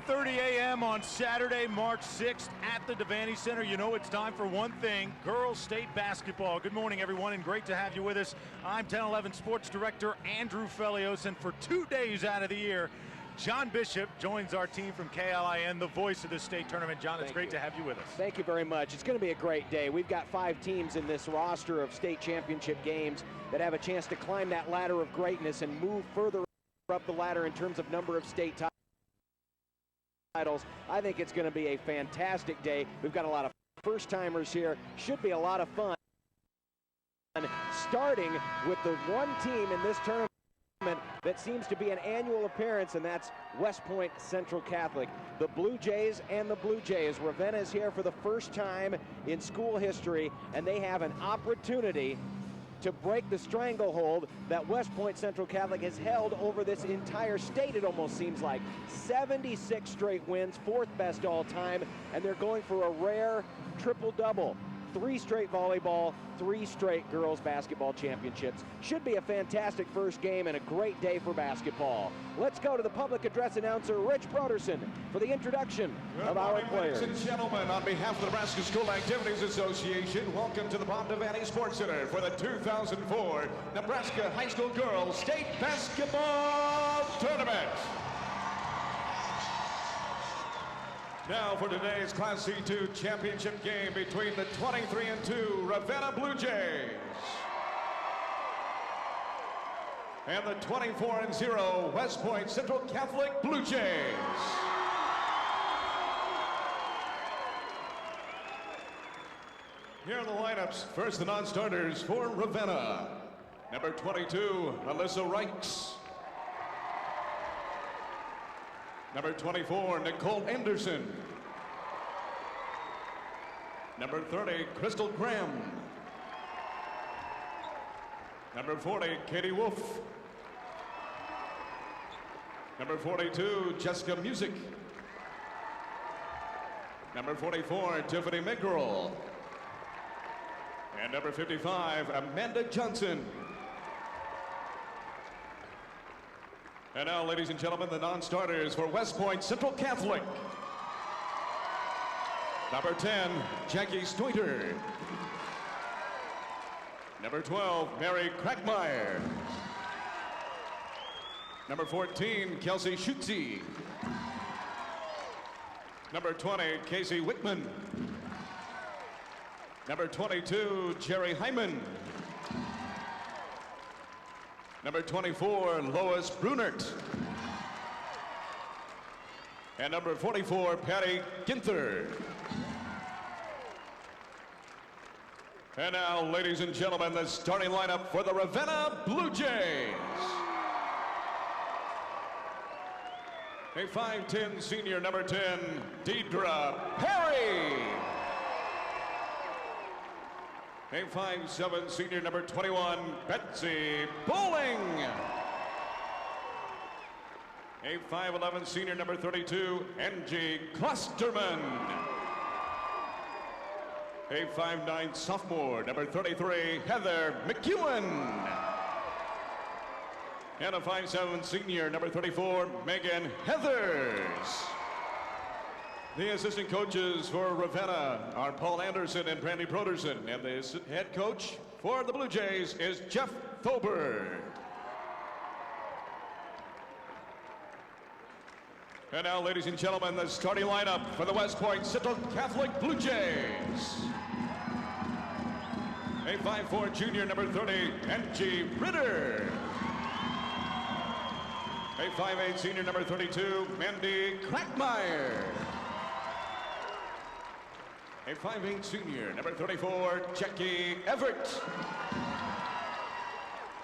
9:30 a.m. on Saturday, March 6th at the Devaney Center. You know it's time for one thing, girls state basketball. Good morning, everyone, and great to have you with us. I'm 1011 Sports Director Andrew Felios, and for 2 days out of the year, John Bishop joins our team from KLIN, the voice of the state tournament. John, it's great to have you with us. Thank you very much. It's going to be a great day. We've got 5 teams in this roster of state championship games that have a chance to climb that ladder of greatness and move further up the ladder in terms of number of state titles. I think it's going to be a fantastic day. We've got a lot of first-timers here. Should be a lot of fun. Starting with the one team in this tournament that seems to be an annual appearance, and that's West Point Central Catholic. The Blue Jays and the Blue Jays. Ravenna is here for the first time in school history, and they have an opportunity to break the stranglehold that West Point Central Catholic has held over this entire state, it almost seems like. 76 straight wins, 4th best all time, and they're going for a rare triple-double. 3 straight volleyball, 3 straight girls basketball championships. Should be a fantastic first game and a great day for basketball. Let's go to the public address announcer, Rich Broderson, for the introduction of our players. Ladies and gentlemen, on behalf of the Nebraska School Activities Association, welcome to the Devaney Sports Center for the 2004 Nebraska High School Girls State Basketball Tournament. Now for today's Class C2 championship game between the 23-2 Ravenna Blue Jays and the 24-0 West Point Central Catholic Blue Jays. Here are the lineups. First, the non-starters for Ravenna. Number 22, Alyssa Reichs. Number 24, Nicole Anderson. Number 30, Crystal Graham. Number 40, Katie Wolf. Number 42, Jessica Music. Number 44, Tiffany Miggerel. And number 55, Amanda Johnson. And now, ladies and gentlemen, the non-starters for West Point Central Catholic. Number 10, Jackie Stoiter. Number 12, Mary Crackmeyer. Number 14, Kelsey Schutze. Number 20, Casey Wickman. Number 22, Jerry Hyman. Number 24, Lois Brunert. And number 44, Patty Ginther. And now, ladies and gentlemen, the starting lineup for the Ravenna Blue Jays. A 5'10" senior, number 10, Deidre Perry. A 5'7" senior, number 21, Betsy Bowling. A 5'11" senior, number 32, Angie Klosterman. A 5'9" sophomore, number 33, Heather McEwen. And a 5'7" senior, number 34, Megan Heathers. The assistant coaches for Ravenna are Paul Anderson and Brandy Broderson, and the head coach for the Blue Jays is Jeff Thoberg. And now, ladies and gentlemen, the starting lineup for the West Point Central Catholic Blue Jays. A 5'4" junior, number 30, Angie Ritter. A 5'8" senior, number 32, Mandy Crackmeyer. A 5'8" senior, number 34, Jackie Everett.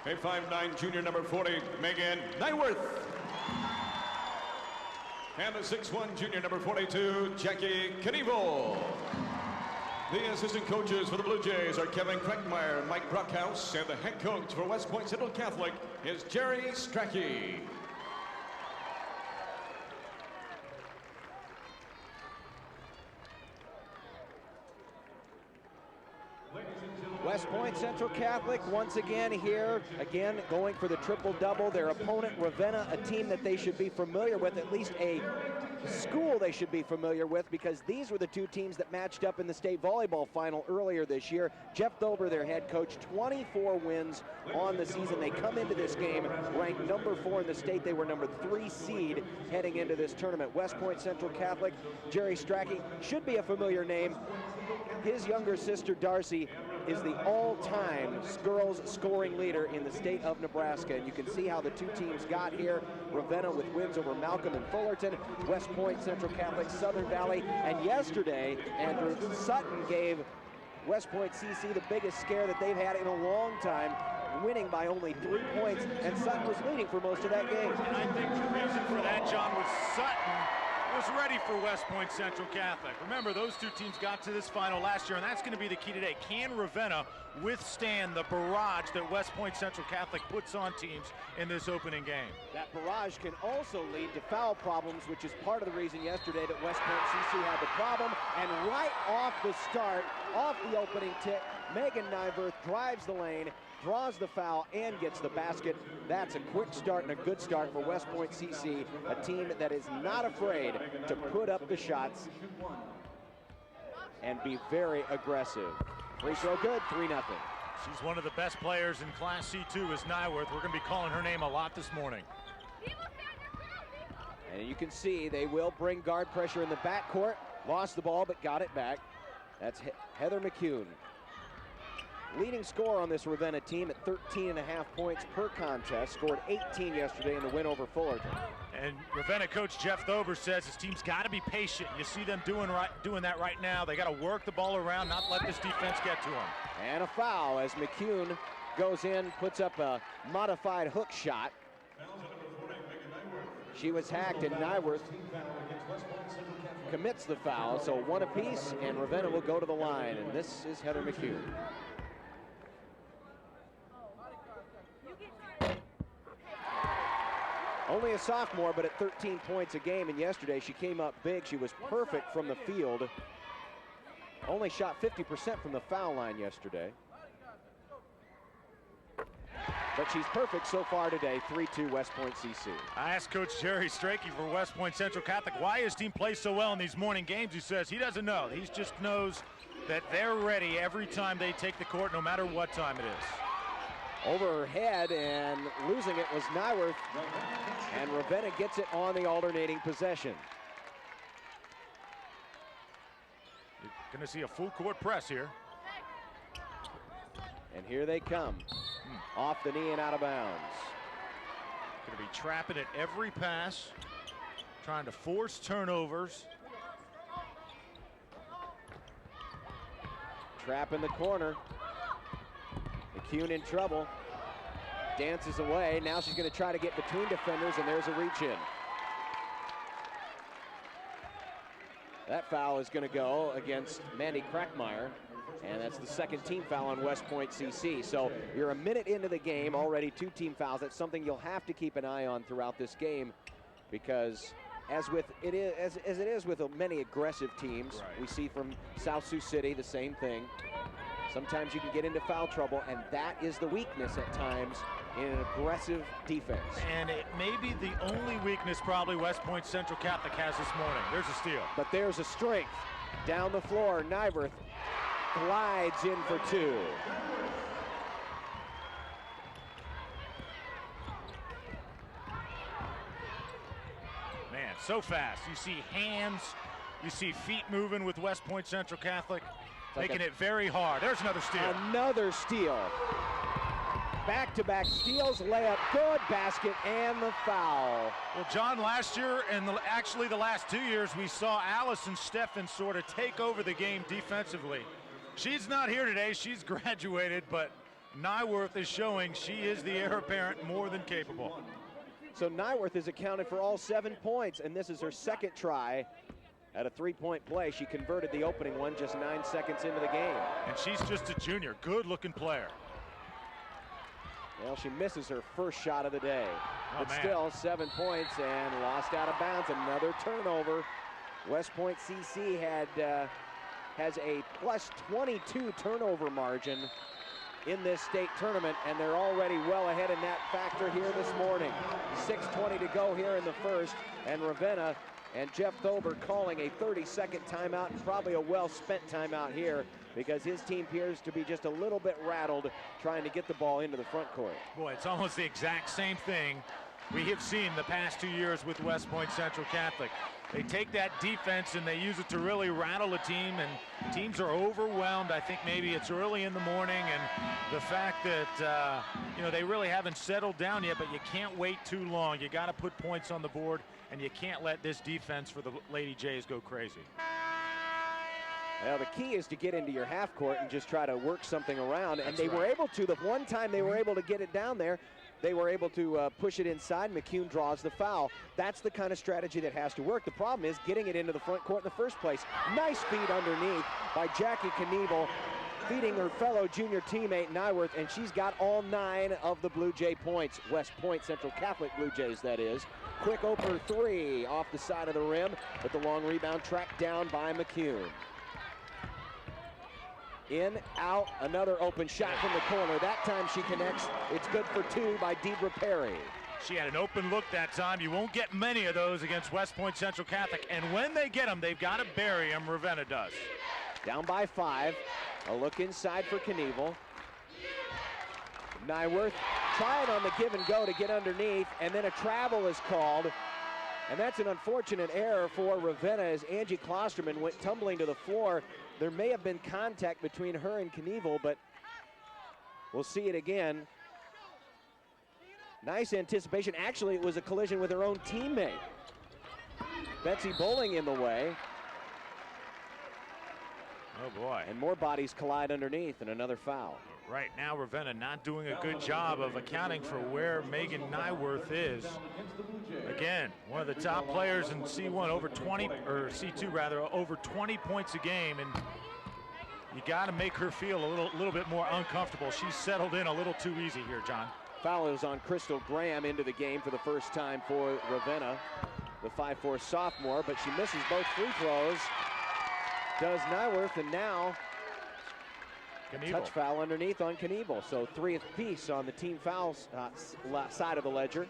A 5'9" junior, number 40, Megan Nyworth. And a 6'1" junior, number 42, Jackie Knievel. The assistant coaches for the Blue Jays are Kevin Crackmeyer, Mike Brockhouse, and the head coach for West Point Central Catholic is Jerry Strachey. West Point Central Catholic once again here, again going for the triple-double. Their opponent, Ravenna, a team that they should be familiar with, at least a school they should be familiar with, because these were the two teams that matched up in the state volleyball final earlier this year. Jeff Thober, their head coach, 24 wins on the season. They come into this game ranked number 4 in the state. They were number 3 seed heading into this tournament. West Point Central Catholic, Jerry Strachey should be a familiar name. His younger sister, Darcy, is the all-time girls scoring leader in the state of Nebraska. And you can see how the two teams got here. Ravenna with wins over Malcolm and Fullerton, West Point Central Catholic, Southern Valley. And yesterday, Andrew, Sutton gave West Point CC the biggest scare that they've had in a long time, winning by only 3 points. And Sutton was leading for most of that game. And I think the reason for that, John, was Sutton was ready for West Point Central Catholic. Remember, those two teams got to this final last year, and that's going to be the key today. Can Ravenna withstand the barrage that West Point Central Catholic puts on teams in this opening game? That barrage can also lead to foul problems, which is part of the reason yesterday that West Point CC had the problem. And right off the start, off the opening tick, Megan Nyverth drives the lane, draws the foul, and gets the basket. That's a quick start and a good start for West Point CC, a team that is not afraid to put up the shots and be very aggressive. Free throw good, 3-0. She's one of the best players in Class C2 is Nyworth. We're going to be calling her name a lot this morning. And you can see they will bring guard pressure in the backcourt. Lost the ball, but got it back. That's Heather McCune. Leading scorer on this Ravenna team at 13.5 points per contest. Scored 18 yesterday in the win over Fullerton. And Ravenna coach Jeff Thober says his team's got to be patient. You see them doing that right now. They got to work the ball around, not let this defense get to them. And a foul as McCune goes in, puts up a modified hook shot. She was hacked, and Nyworth commits the foul. So one apiece, and Ravenna will go to the line. And this is Heather McCune. Only a sophomore, but at 13 points a game, and yesterday she came up big. She was perfect from the field. Only shot 50% from the foul line yesterday. But she's perfect so far today, 3-2 West Point CC. I asked Coach Jerry Strachey for West Point Central Catholic why his team plays so well in these morning games. He says he doesn't know. He just knows that they're ready every time they take the court, no matter what time it is. Over her head, and losing it was Nyworth, and Ravenna gets it on the alternating possession. You're going to see a full court press here. And here they come. Off the knee and out of bounds. Going to be trapping at every pass, trying to force turnovers. Trap in the corner. McCune in trouble. Dances away. Now she's going to try to get between defenders, and there's a reach in. That foul is going to go against Mandy Krackmeyer, and that's the second team foul on West Point CC. So you're a minute into the game, already 2 team fouls. That's something you'll have to keep an eye on throughout this game, because as it is with many aggressive teams, right. We see from South Sioux City the same thing. Sometimes you can get into foul trouble, and that is the weakness at times in an aggressive defense. And it may be the only weakness probably West Point Central Catholic has this morning. There's a steal. But there's a strength. Down the floor, Nyverth glides in for 2. Man, so fast. You see hands, you see feet moving with West Point Central Catholic. Making it very hard. There's another steal. Another steal. Back-to-back steals, layup, good, basket, and the foul. Well, John, last year and actually the last 2 years, we saw Allison Steffen sort of take over the game defensively. She's not here today. She's graduated, but Nyworth is showing she is the heir apparent, more than capable. So Nyworth is accounted for all 7 points, and this is her second try. At a 3-point play, she converted the opening one just 9 seconds into the game. And she's just a junior, good-looking player. Well, she misses her first shot of the day. Oh, but man. Still 7 points and lost out of bounds. Another turnover. West Point CC has a plus 22 turnover margin in this state tournament, and they're already well ahead in that factor here this morning. 6:20 to go here in the first, and Ravenna and Jeff Thober calling a 30-second timeout, and probably a well-spent timeout here, because his team appears to be just a little bit rattled trying to get the ball into the front court. Boy, it's almost the exact same thing we have seen the past 2 years with West Point Central Catholic. They take that defense and they use it to really rattle a team, and teams are overwhelmed. I think maybe it's early in the morning, and the fact that they really haven't settled down yet, but you can't wait too long. You got to put points on the board, and you can't let this defense for the Lady Jays go crazy. Well, the key is to get into your half court and just try to work something around, and they were able to. The one time they were able to get it down there, they were able to push it inside. McCune draws the foul. That's the kind of strategy that has to work. The problem is getting it into the front court in the first place. Nice feed underneath by Jackie Knievel, feeding her fellow junior teammate Nyworth, and she's got all 9 of the Blue Jay points. West Point Central Catholic Blue Jays, that is. Quick opener 3 off the side of the rim, but the long rebound tracked down by McCune. In, out, another open shot from the corner. That time she connects. It's good for 2 by Deidre Perry. She had an open look that time. You won't get many of those against West Point Central Catholic, and when they get them, they've got to bury them. Ravenna does. Down by 5. A look inside for Knievel. Nyworth tried on the give and go to get underneath, and then a travel is called. And that's an unfortunate error for Ravenna as Angie Klosterman went tumbling to the floor. There may have been contact between her and Knievel, but we'll see it again. Nice anticipation. Actually, it was a collision with her own teammate. Betsy Bowling in the way. Oh boy. And more bodies collide underneath, and another foul. Right now, Ravenna not doing a good job of accounting for where Megan Nyworth is. Again, one of the top players in C1, over 20, or C2 rather, over 20 points a game, and you got to make her feel a little bit more uncomfortable. She's settled in a little too easy here, John. Foul is on Crystal Graham into the game for the first time for Ravenna, the 5'4" sophomore, but she misses both free throws. Does Nyworth, and now Knievel. Touch foul underneath on Knievel. So 3 apiece on the team fouls side of the ledger.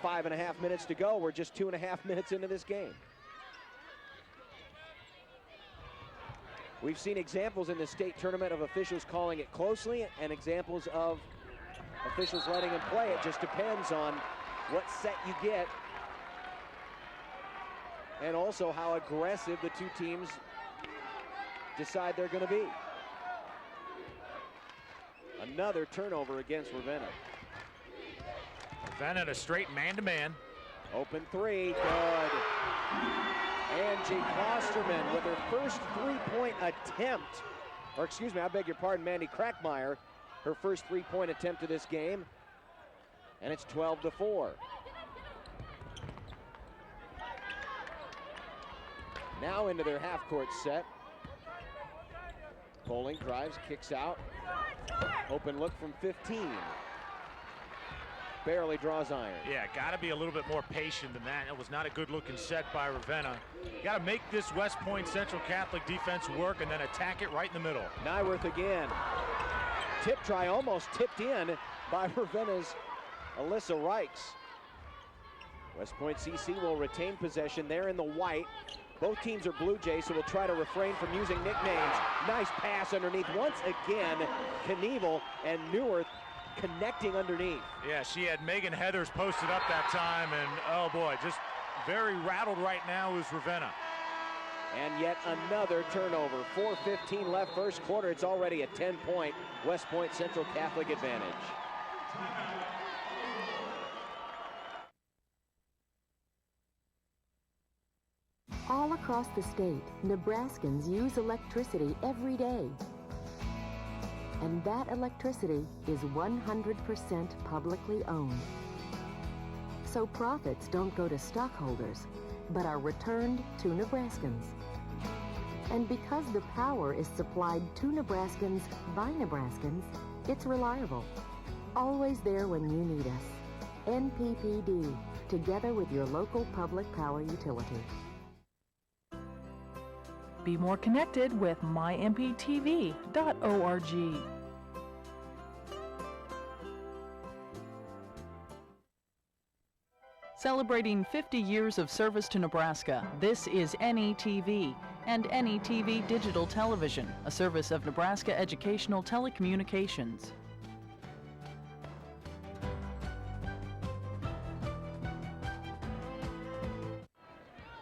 5.5 minutes to go. We're just 2.5 minutes into this game. We've seen examples in the state tournament of officials calling it closely and examples of officials letting them play. It just depends on what set you get and also how aggressive the two teams decide they're going to be. Another turnover against Ravenna. Ravenna in a straight man-to-man. Open 3, good. Angie Klosterman with her first three-point attempt. Or excuse me, I beg your pardon, Mandy Crackmeyer. Her first three-point attempt of this game. And it's 12-4. Now into their half-court set. Bowling drives, kicks out. Open look from 15. Barely draws iron. Yeah, got to be a little bit more patient than that. It was not a good-looking set by Ravenna. Got to make this West Point Central Catholic defense work and then attack it right in the middle. Nyworth again. Tip try almost tipped in by Ravenna's Alyssa Reichs. West Point CC will retain possession. They're in the white. Both teams are Blue Jays, so we'll try to refrain from using nicknames. Nice pass underneath. Once again, Knievel and Neuwirth connecting underneath. Yeah, she had Megan Heathers posted up that time, and oh boy, just very rattled right now is Ravenna. And yet another turnover. 4:15 left first quarter. It's already a 10-point West Point Central Catholic advantage. All across the state, Nebraskans use electricity every day. And that electricity is 100% publicly owned. So profits don't go to stockholders, but are returned to Nebraskans. And because the power is supplied to Nebraskans by Nebraskans, it's reliable. Always there when you need us. NPPD, together with your local public power utility. Be more connected with mymptv.org. Celebrating 50 years of service to Nebraska, this is NETV and NETV Digital Television, a service of Nebraska Educational Telecommunications.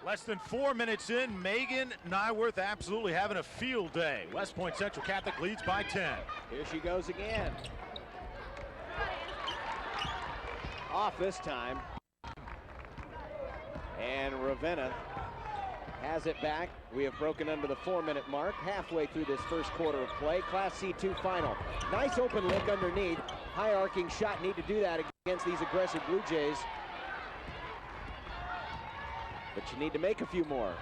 Less than 4 minutes in, Megan Nyworth absolutely having a field day. West Point Central Catholic leads by 10. Here she goes again. Off this time. And Ravenna has it back. We have broken under the 4-minute mark, halfway through this first quarter of play. Class C2 final. Nice open look underneath. High arcing shot, need to do that against these aggressive Blue Jays. But you need to make a few more.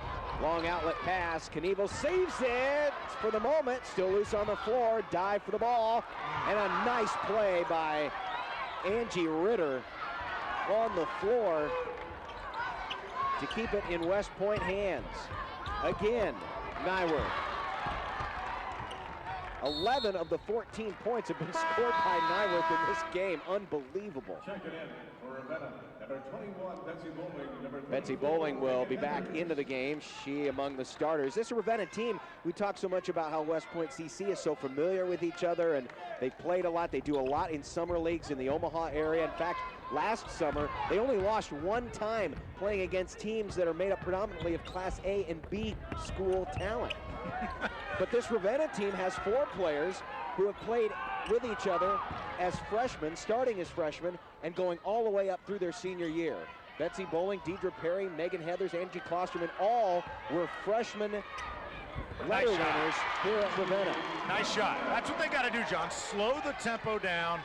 Long outlet pass. Knievel saves it for the moment. Still loose on the floor. Dive for the ball. And a nice play by Angie Ritter on the floor to keep it in West Point hands. Again, Nyworth. 11 of the 14 points have been scored by Nyworth in this game. Unbelievable. Check it in for Ravenna. Number 21, Betsy Bowling. Betsy Bowling will be back into the game. She among the starters. This Ravenna team, we talk so much about how West Point CC is so familiar with each other, and they've played a lot. They do a lot in summer leagues in the Omaha area. In fact, last summer, they only lost one time playing against teams that are made up predominantly of Class A and B school talent. But this Ravenna team has 4 players who have played with each other as freshmen, starting as freshmen, and going all the way up through their senior year. Betsy Bowling, Deidre Perry, Megan Heathers, Angie Klosterman, all were freshman letter winners here at Ravenna. Nice shot. That's what they got to do, John. Slow the tempo down,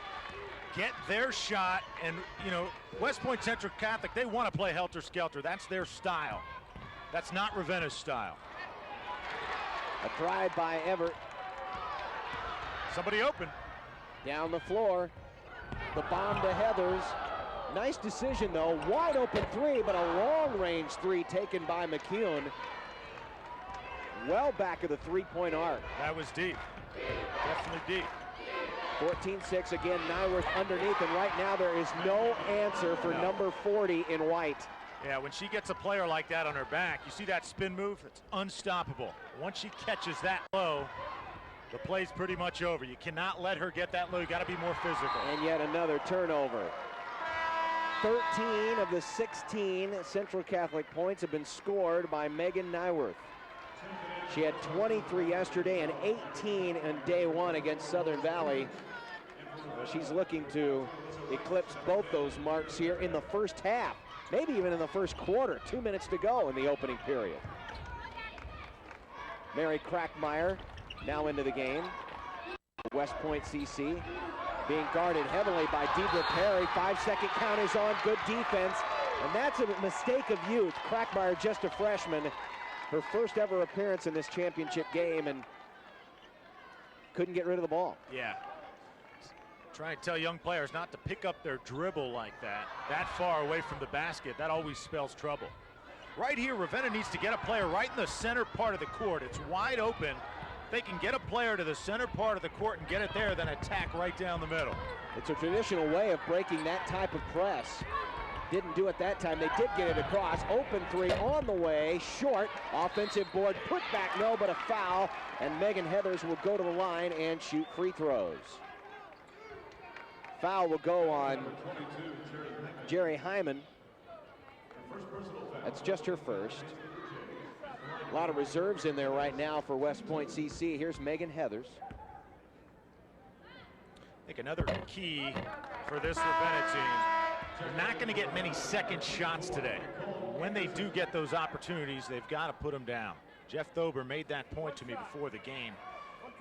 get their shot, and, you know, West Point Central Catholic, they want to play helter-skelter. That's their style. That's not Ravenna's style. A drive by Everett. Somebody open. Down the floor. The bomb to Heathers. Nice decision, though. Wide open three, but a long-range three taken by McCune. Well back of the three-point arc. That was deep. Definitely deep. 14-6 again, Nyworth underneath, and right now there is no answer for number 40 in white. Yeah, when she gets a player like that on her back, you see that spin move? It's unstoppable. Once she catches that low, the play's pretty much over. You cannot let her get that low. You got to be more physical. And yet another turnover. 13 of the 16 Central Catholic points have been scored by Megan Nyworth. She had 23 yesterday and 18 in day one against Southern Valley. She's looking to eclipse both those marks here in the first half, maybe even in the first quarter. 2 minutes to go in the opening period. Mary Crackmeyer now into the game. West Point CC being guarded heavily by Deidre Perry. 5-second count is on. Good defense. And that's a mistake of youth. Crackmeyer, just a freshman. Her first ever appearance in this championship game, and couldn't get rid of the ball. Yeah. Trying to tell young players not to pick up their dribble like that far away from the basket. That always spells trouble. Right here, Ravenna needs to get a player right in the center part of the court. It's wide open. They can get a player to the center part of the court and get it there, then attack right down the middle. It's a traditional way of breaking that type of press. Didn't do it that time. They did get it across. Open three on the way. Short. Offensive board. Put back. No, but a foul. And Megan Heathers will go to the line and shoot free throws. Foul will go on Jerry Hyman. That's just her first. A lot of reserves in there right now for West Point CC. Here's Megan Heathers. I think another key for this Ravenna team, they're not going to get many second shots today. When they do get those opportunities, they've got to put them down. Jeff Thober made that point to me before the game.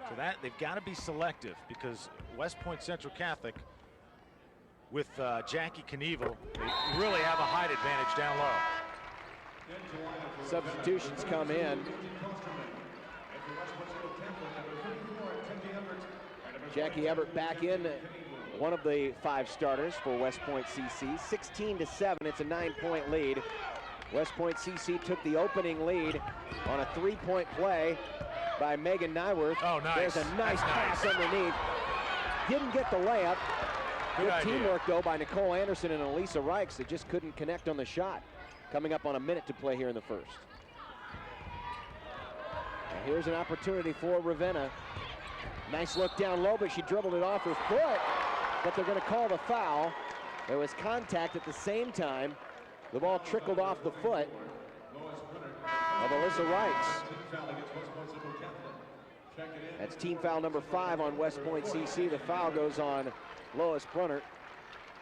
So that they've got to be selective, because West Point Central Catholic with Jackie Knievel, they really have a height advantage down low. Substitutions come in. Jackie Everett back in, one of the 5 starters for West Point CC. 16-7, it's a 9-point lead. West Point CC took the opening lead on a 3-point play by Megan Nyworth. Oh, nice. There's a nice pass underneath. Didn't get the layup, Good idea. Teamwork, though, by Nicole Anderson and Elisa Reichs. They just couldn't connect on the shot. Coming up on a minute to play here in the first. And here's an opportunity for Ravenna. Nice look down low, but she dribbled it off her foot. But they're going to call the foul. There was contact at the same time. The ball trickled off the foot of Elisa Reichs. That's team foul number 5 on West Point CC. The foul goes on Lois Brunner,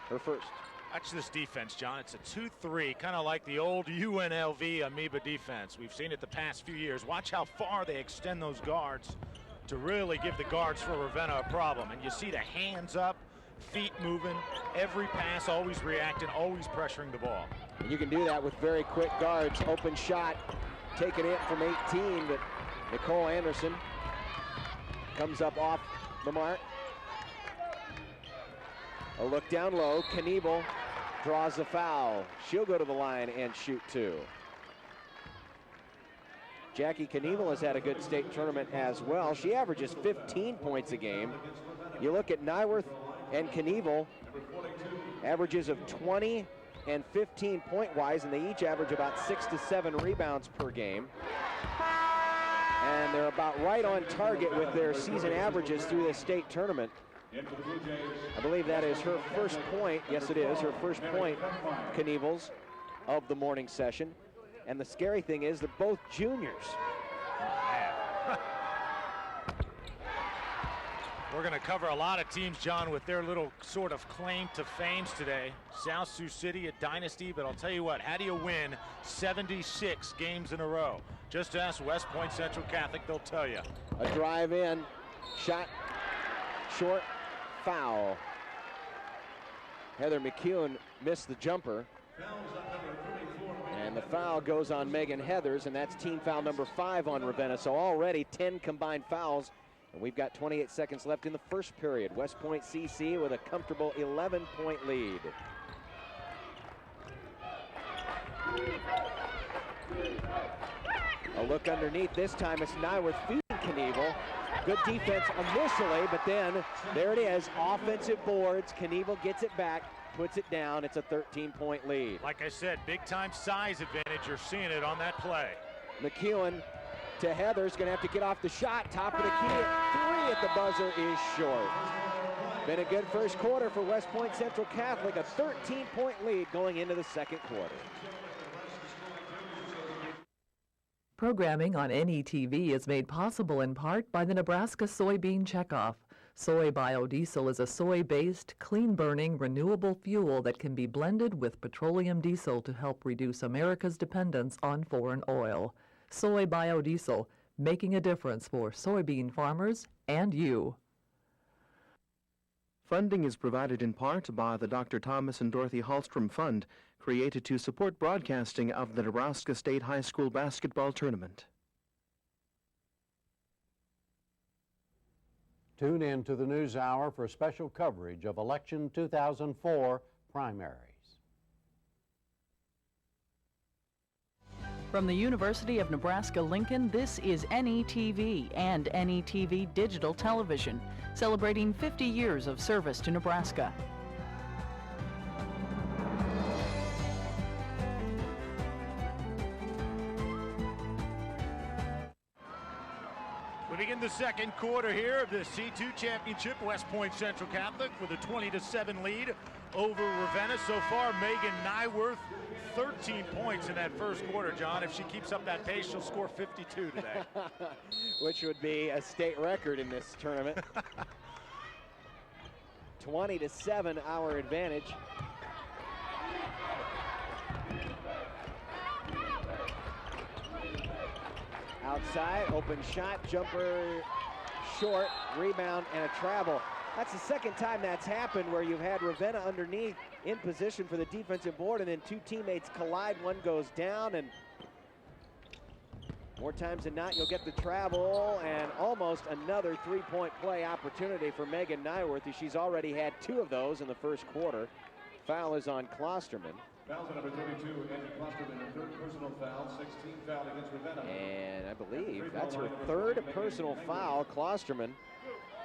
her first. Watch this defense, John. It's a 2-3, kind of like the old UNLV Amoeba defense. We've seen it the past few years. Watch how far they extend those guards to really give the guards for Ravenna a problem. And you see the hands up, feet moving, every pass always reacting, always pressuring the ball. And you can do that with very quick guards. Open shot, taken in from 18, but Nicole Anderson comes up off the mark. A look down low, Knievel draws the foul. She'll go to the line and shoot 2. Jackie Knievel has had a good state tournament as well. She averages 15 points a game. You look at Nyworth and Knievel, averages of 20 and 15 point-wise, and they each average about 6 to 7 rebounds per game. And they're about right on target with their season averages through the state tournament. I believe that is her first point. Yes, it is her first point, Knievel's, of the morning session. And the scary thing is they're both juniors. We're going to cover a lot of teams, John, with their little sort of claim to fame today. South Sioux City, a dynasty, but I'll tell you what, how do you win 76 games in a row? Just ask West Point Central Catholic, they'll tell you. A drive in, shot short, foul. Heather McEwen missed the jumper. And the foul goes on Megan Heathers, and that's team foul number 5 on Ravenna. So already 10 combined fouls. And we've got 28 seconds left in the first period. West Point CC with a comfortable 11-point lead. A look underneath. This time it's Nyworth feeding Knievel. Good defense initially, but then there it is. Offensive boards. Knievel gets it back, puts it down. It's a 13-point lead. Like I said, big-time size advantage. You're seeing it on that play. McEwen to Heather's, gonna have to get off the shot. Top of the key at 3 at the buzzer is short. Been a good first quarter for West Point Central Catholic, a 13-point lead going into the second quarter. Programming on NETV is made possible in part by the Nebraska Soybean Checkoff. Soy biodiesel is a soy-based, clean-burning, renewable fuel that can be blended with petroleum diesel to help reduce America's dependence on foreign oil. Soy biodiesel, making a difference for soybean farmers and you. Funding is provided in part by the Dr. Thomas and Dorothy Hallstrom Fund, created to support broadcasting of the Nebraska State High School basketball tournament. Tune in to the News Hour for special coverage of Election 2004 primaries. From the University of Nebraska-Lincoln, this is NETV and NETV Digital Television, celebrating 50 years of service to Nebraska. We begin the second quarter here of the C2 Championship. West Point Central Catholic with a 20-7 lead over Ravenna. So far, Megan Nyworth, 13 points in that first quarter, John. If she keeps up that pace, she'll score 52 today. Which would be a state record in this tournament. 20-7 our advantage. Outside, open shot, jumper short, rebound, and a travel. That's the second time that's happened where you've had Ravenna underneath in position for the defensive board, and then two teammates collide, one goes down, and more times than not, you'll get the travel and almost another three-point play opportunity for Megan Nyworth. She's already had 2 of those in the first quarter. Foul is on Klosterman. Fouls on number 32, Angie Klosterman, her third personal foul, 16 foul against Ravenna. And I believe that's her third personal foul. Klosterman,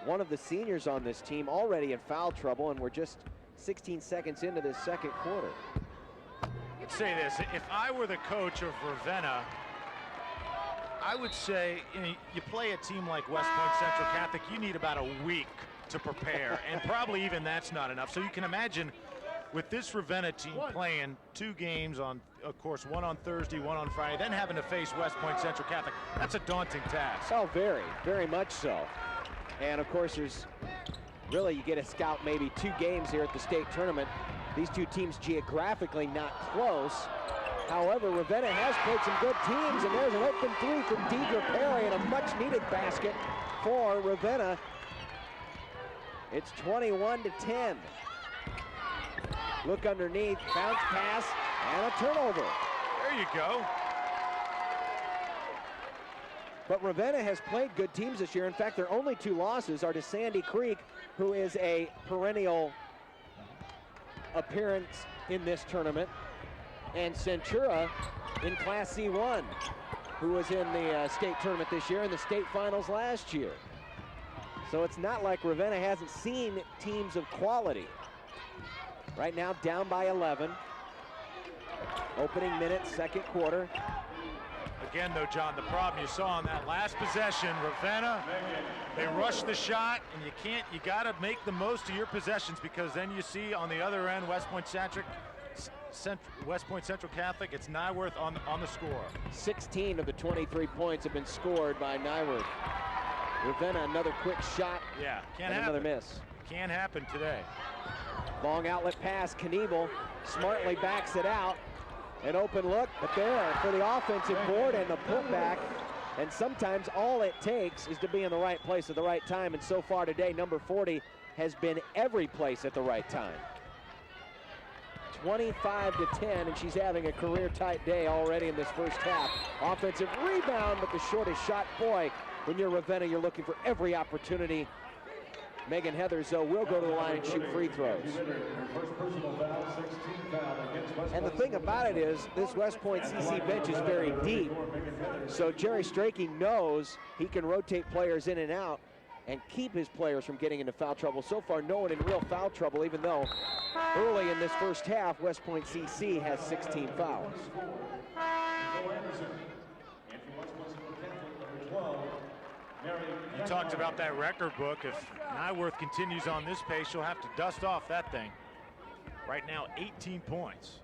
one of the seniors on this team, already in foul trouble, and we're just 16 seconds into this second quarter. Let's say this, if I were the coach of Ravenna, I would say, you play a team like West Point Central Catholic, you need about a week to prepare, and probably even that's not enough. So you can imagine with this Ravenna team playing 2 games on, of course, one on Thursday, one on Friday, then having to face West Point Central Catholic, that's a daunting task. Oh, very, very much so. And of course, there's really, you get a scout maybe 2 games here at the state tournament. These 2 teams geographically not close. However, Ravenna has played some good teams, and there's an open 3 from Deidre Perry and a much-needed basket for Ravenna. It's 21-10. Look underneath, bounce pass, and a turnover. There you go. But Ravenna has played good teams this year. In fact, their only 2 losses are to Sandy Creek, who is a perennial appearance in this tournament, and Centura in Class C1, who was in the state tournament this year and the state finals last year. So it's not like Ravenna hasn't seen teams of quality. Right now down by 11. Opening minutes, second quarter. Again, though, John, the problem you saw on that last possession, Ravenna, they rushed the shot, and you got to make the most of your possessions, because then you see on the other end, West Point Central Catholic, it's Nyworth on the score. 16 of the 23 points have been scored by Nyworth. Ravenna, another quick shot. Yeah, can't and happen. Another miss. Can't happen today. Long outlet pass, Knievel smartly backs it out. An open look, but there for the offensive board and the putback. And sometimes all it takes is to be in the right place at the right time. And so far today, number 40 has been every place at the right time. 25-10, and she's having a career-tight day already in this first half. Offensive rebound, but the shortest shot. Boy, when you're Ravenna, you're looking for every opportunity. Megan Heathers, though, will go to the line and shoot free throws. And the thing about it is, this West Point CC bench is very deep. So Jerry Strachey knows he can rotate players in and out and keep his players from getting into foul trouble. So far, no one in real foul trouble, even though early in this first half, West Point CC has 16 fouls. You talked about that record book. If Nyworth continues on this pace, she'll have to dust off that thing. Right now, 18 points.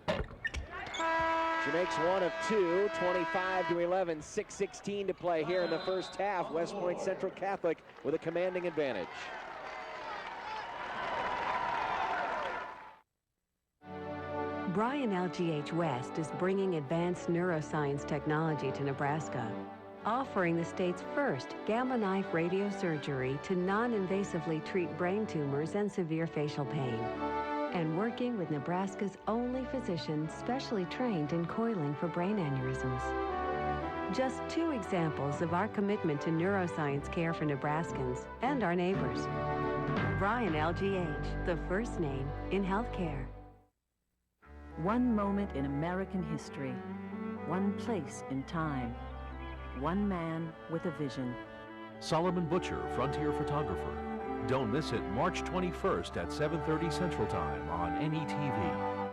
She makes one of 2, 25-11, 6:16 to play here in the first half. West Point Central Catholic with a commanding advantage. Bryan LGH West is bringing advanced neuroscience technology to Nebraska, offering the state's first gamma knife radiosurgery to non-invasively treat brain tumors and severe facial pain, and working with Nebraska's only physician specially trained in coiling for brain aneurysms. Just 2 examples of our commitment to neuroscience care for Nebraskans and our neighbors. Bryan LGH, the first name in healthcare. One moment in American history, one place in time, one man with a vision. Solomon Butcher, Frontier Photographer. Don't miss it March 21st at 7:30 Central Time on NETV.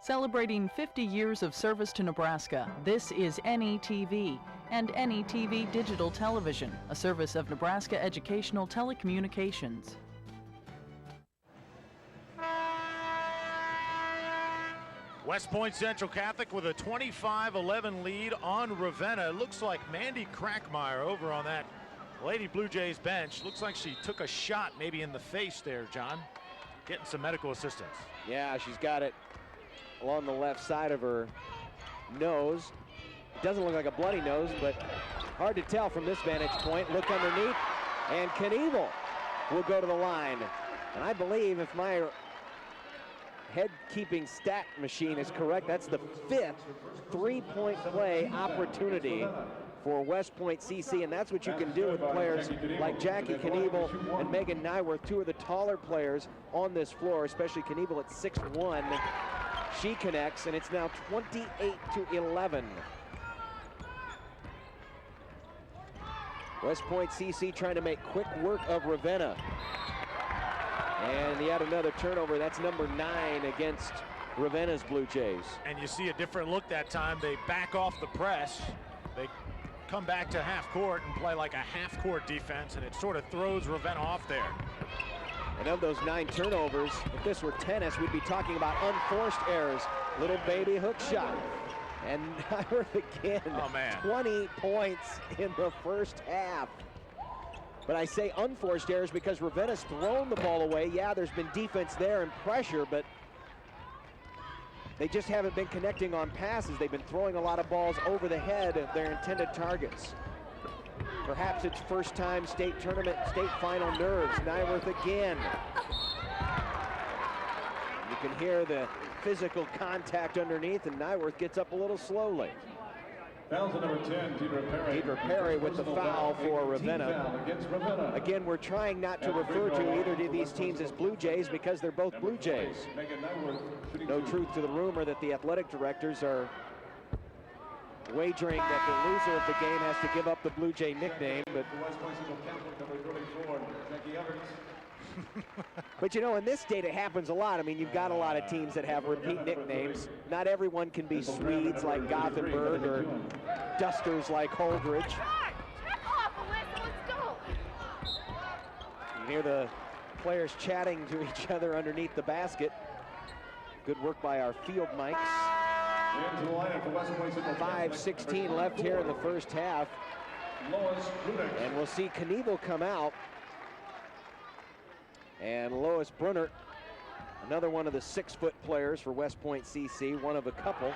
Celebrating 50 years of service to Nebraska, this is NETV and NETV Digital Television, a service of Nebraska Educational Telecommunications. West Point Central Catholic with a 25-11 lead on Ravenna. It looks like Mandy Crackmeyer over on that Lady Blue Jays bench. Looks like she took a shot maybe in the face there, John. Getting some medical assistance. Yeah, she's got it along the left side of her nose. It doesn't look like a bloody nose, but hard to tell from this vantage point. Look underneath, and Knievel will go to the line. And I believe, if my head-keeping stat machine is correct, that's the 5th three-point play opportunity for West Point CC, and that's what you can do with players like Jackie Knievel and Megan Nyworth, 2 of the taller players on this floor, especially Knievel at 6'1". She connects, and it's now 28-11. West Point CC trying to make quick work of Ravenna. And yet another turnover. That's number 9 against Ravenna's Blue Jays. And you see a different look that time. They back off the press. They come back to half court and play like a half court defense, and it sort of throws Ravenna off there. And of those 9 turnovers, if this were tennis, we'd be talking about unforced errors. Little baby hook shot. And Nyworth again, 20 points in the first half. But I say unforced errors because Ravenna's thrown the ball away. Yeah, there's been defense there and pressure, but they just haven't been connecting on passes. They've been throwing a lot of balls over the head of their intended targets. Perhaps it's first time state tournament, state final nerves. Nyworth again. You can hear the physical contact underneath, and Nyworth gets up a little slowly. Foul to number 10, Deidre Perry with the foul for Ravenna. Again, we're trying not to refer to either of these teams as Blue Jays because they're both Blue Jays. No truth to the rumor that the athletic directors are wagering that the loser of the game has to give up the Blue Jay nickname, but you know, in this state it happens a lot. I mean, you've got a lot of teams that have repeat nicknames. Not everyone can be Swedes like Gothenburg or Dusters like Holdridge. You hear the players chatting to each other underneath the basket. Good work by our field mics. 5:16 left here in the first half. And we'll see Knievel come out. And Lois Brunner, another one of the 6-foot players for West Point CC, one of a couple.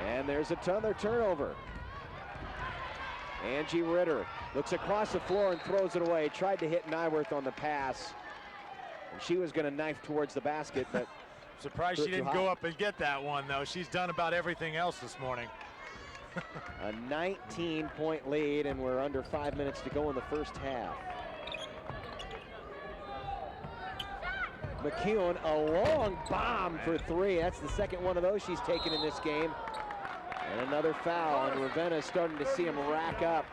And there's another turnover. Angie Ritter looks across the floor and throws it away. Tried to hit Nyworth on the pass. And she was going to knife towards the basket, but surprised she didn't go up and get that one, though. She's done about everything else this morning. A 19-point lead, and we're under 5 minutes to go in the first half. McKeown, a long bomb for 3. That's the second one of those she's taken in this game. And another foul, and Ravenna is starting to see him rack up.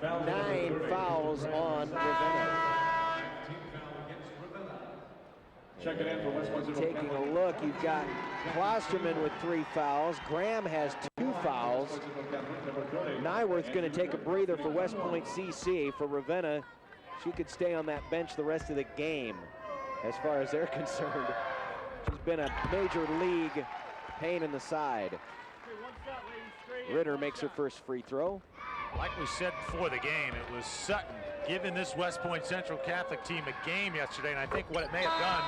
9 fouls on Ravenna. Check it in for West Point. Taking a look, you've got Klosterman with 3 fouls. Graham has 2 fouls. Nyworth's going to take a breather for West Point CC. For Ravenna, she could stay on that bench the rest of the game as far as they're concerned. She's been a major league pain in the side. Ritter makes her first free throw. Like we said before the game, it was Sutton giving this West Point Central Catholic team a game yesterday, and I think what it may have done,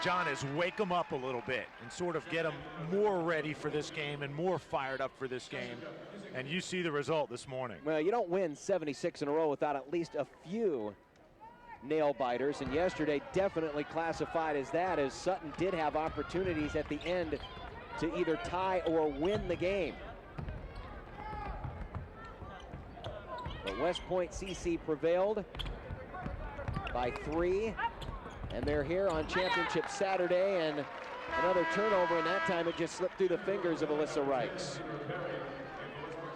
John, is wake them up a little bit and sort of get them more ready for this game and more fired up for this game. And you see the result this morning. Well, you don't win 76 in a row without at least a few nail biters, and yesterday definitely classified as that, as Sutton did have opportunities at the end to either tie or win the game. But West Point CC prevailed by 3, and they're here on Championship Saturday, and another turnover, and that time it just slipped through the fingers of Alyssa Reichs.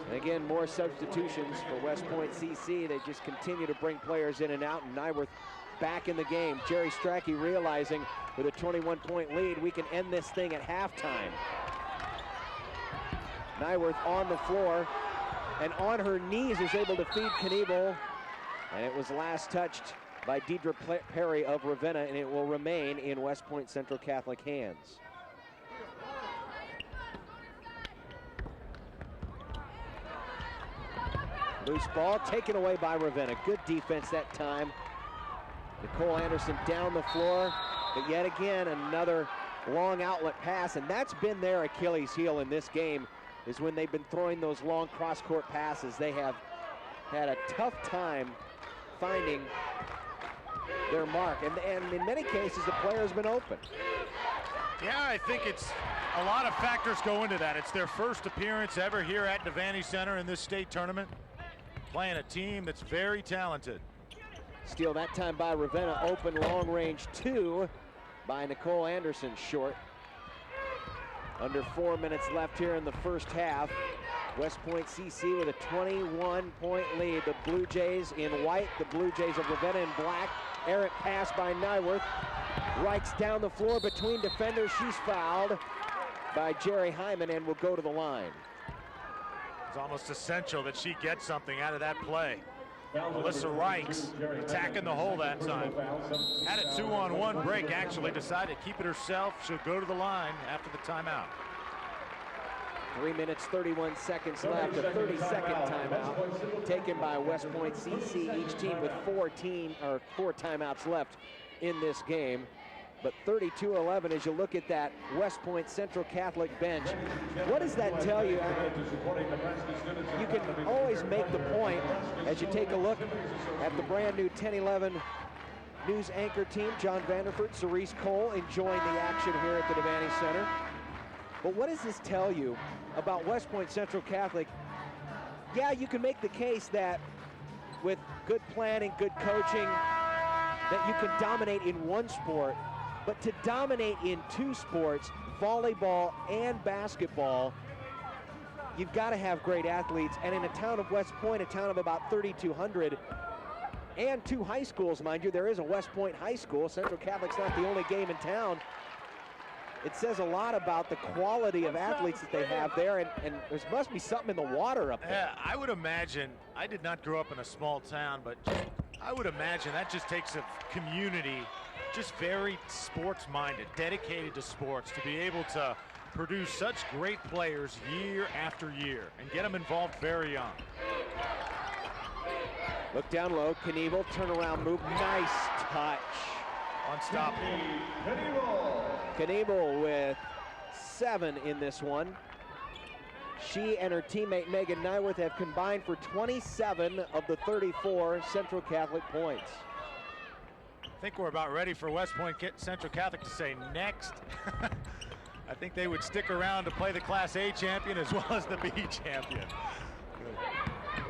And again, more substitutions for West Point CC. They just continue to bring players in and out, and Nyworth back in the game. Jerry Strachey realizing with a 21-point lead, we can end this thing at halftime. Nyworth on the floor, and on her knees is able to feed Knievel, and it was last touched by Deidre Perry of Ravenna, and it will remain in West Point Central Catholic hands. Loose ball taken away by Ravenna. Good defense that time. Nicole Anderson down the floor, but yet again another long outlet pass, and that's been their Achilles heel in this game, is when they've been throwing those long cross-court passes. They have had a tough time finding their mark, and in many cases the player's been open. Yeah, I think it's a lot of factors go into that. It's their first appearance ever here at Devaney Center in this state tournament, playing a team that's very talented. Steal that time by Ravenna. Open long range 2 by Nicole Anderson, short. Under 4 minutes left here in the first half. West Point CC with a 21-point lead. The Blue Jays in white, the Blue Jays of Ravenna in black. errant pass by Nyworth. Reichs down the floor between defenders. She's fouled by Jerry Hyman and will go to the line. It's almost essential that she gets something out of that play. Melissa Reichs attacking the hole that time. Had a 2-on-1 break, actually decided to keep it herself. She'll go to the line after the timeout. 3 minutes, 31 seconds left. A 30-second timeout taken by West Point CC, each team with 4 timeouts left in this game. But 32-11 as you look at that West Point Central Catholic bench. What does that tell you? You can always make the point as you take a look at the brand new 10-11 news anchor team, John Vanderford, Cerise Cole, enjoying the action here at the Devaney Center. But what does this tell you about West Point Central Catholic? Yeah, you can make the case that with good planning, good coaching, that you can dominate in one sport, but to dominate in 2 sports, volleyball and basketball, you've got to have great athletes. And in a town of West Point, a town of about 3,200, and 2 high schools, mind you, there is a West Point high school. Central Catholic's not the only game in town. It says a lot about the quality of athletes that they have there, and there must be something in the water up there. Yeah, I would imagine, I did not grow up in a small town, but I would imagine that just takes a community, just very sports-minded, dedicated to sports, to be able to produce such great players year after year and get them involved very young. Look down low, Knievel, turnaround move, nice touch. Unstoppable. Knievel with 7 in this one. She and her teammate Megan Nyworth have combined for 27 of the 34 Central Catholic points. I think we're about ready for West Point Central Catholic to say next. I think they would stick around to play the Class A champion as well as the B champion.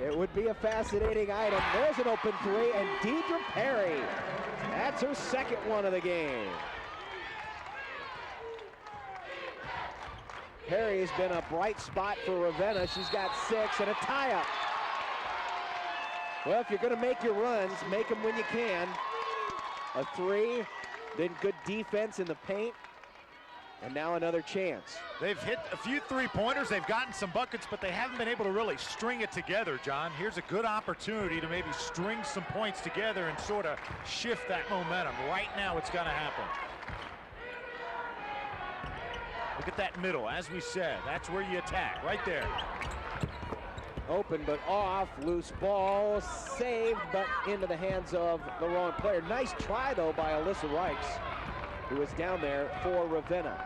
It would be a fascinating item. There's an open 3, and Deidre Perry. That's her second one of the game. Perry's been a bright spot for Ravenna. She's got 6 and a tie-up. Well, if you're going to make your runs, make them when you can. A 3, then good defense in the paint, and now another chance. They've hit a few 3-pointers, they've gotten some buckets, but they haven't been able to really string it together, John. Here's a good opportunity to maybe string some points together and sort of shift that momentum. Right now, it's going to happen. Look at that middle, as we said, that's where you attack, right there. Open but off, loose ball, saved but into the hands of the wrong player. Nice try though by Alyssa Reichs, who was down there for Ravenna.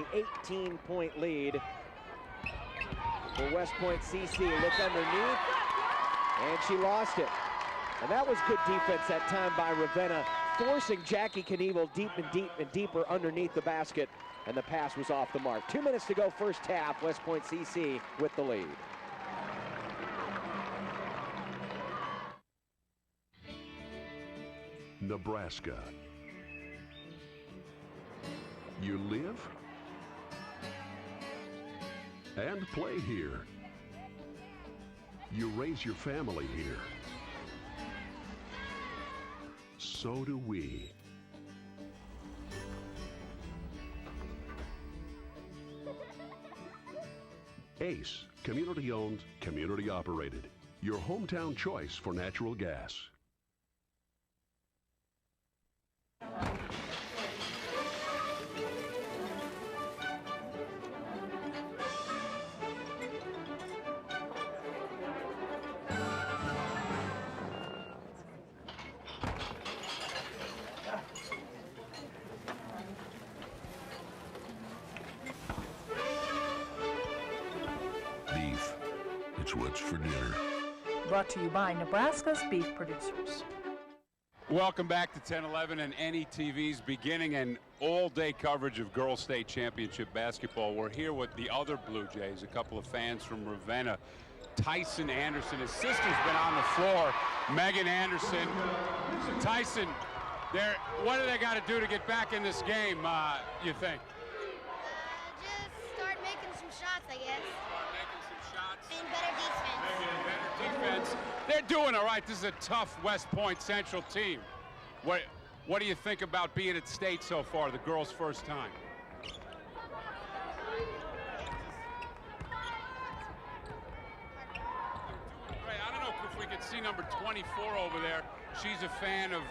18-point lead for West Point CC. Look underneath, and she lost it. And that was good defense that time by Ravenna, forcing Jackie Knievel deep and deeper underneath the basket, and the pass was off the mark. 2 minutes to go first half, West Point CC with the lead. Nebraska. You live and play here. You raise your family here. So do we. ACE, community-owned, community-operated. Your hometown choice for natural gas. Beef. It's what's for dinner. Brought to you by Nebraska's beef producers. Welcome back to 10-11 and NETV's beginning an all-day coverage of Girls State Championship basketball. We're here with the other Blue Jays, a couple of fans from Ravenna. Tyson Anderson, his sister's been on the floor. Megan Anderson. Tyson, what do they got to do to get back in this game, you think? Just start making some shots, I guess. Start making some shots. And better defense. Better defense. defense. They're doing all right. This is a tough West Point Central team. What do you think about being at state so far, the girls' first time? I don't know if we could see number 24 over there. She's a fan of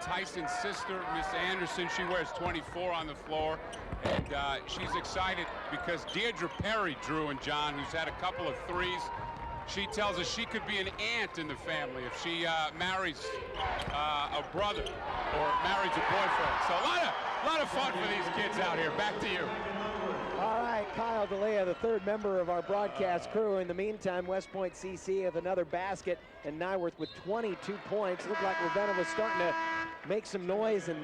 Tyson's sister, Miss Anderson. She wears 24 on the floor. And she's excited because Deirdre Perry, Drew and John, who's had a couple of threes, she tells us she could be an aunt in the family if she marries a brother or marries a boyfriend. So a lot of fun for these kids out here. Back to you. All right, Kyle D'Elia, the third member of our broadcast crew. In the meantime, West Point CC with another basket, and Nyworth with 22 points. Looked like Ravenna was starting to make some noise, and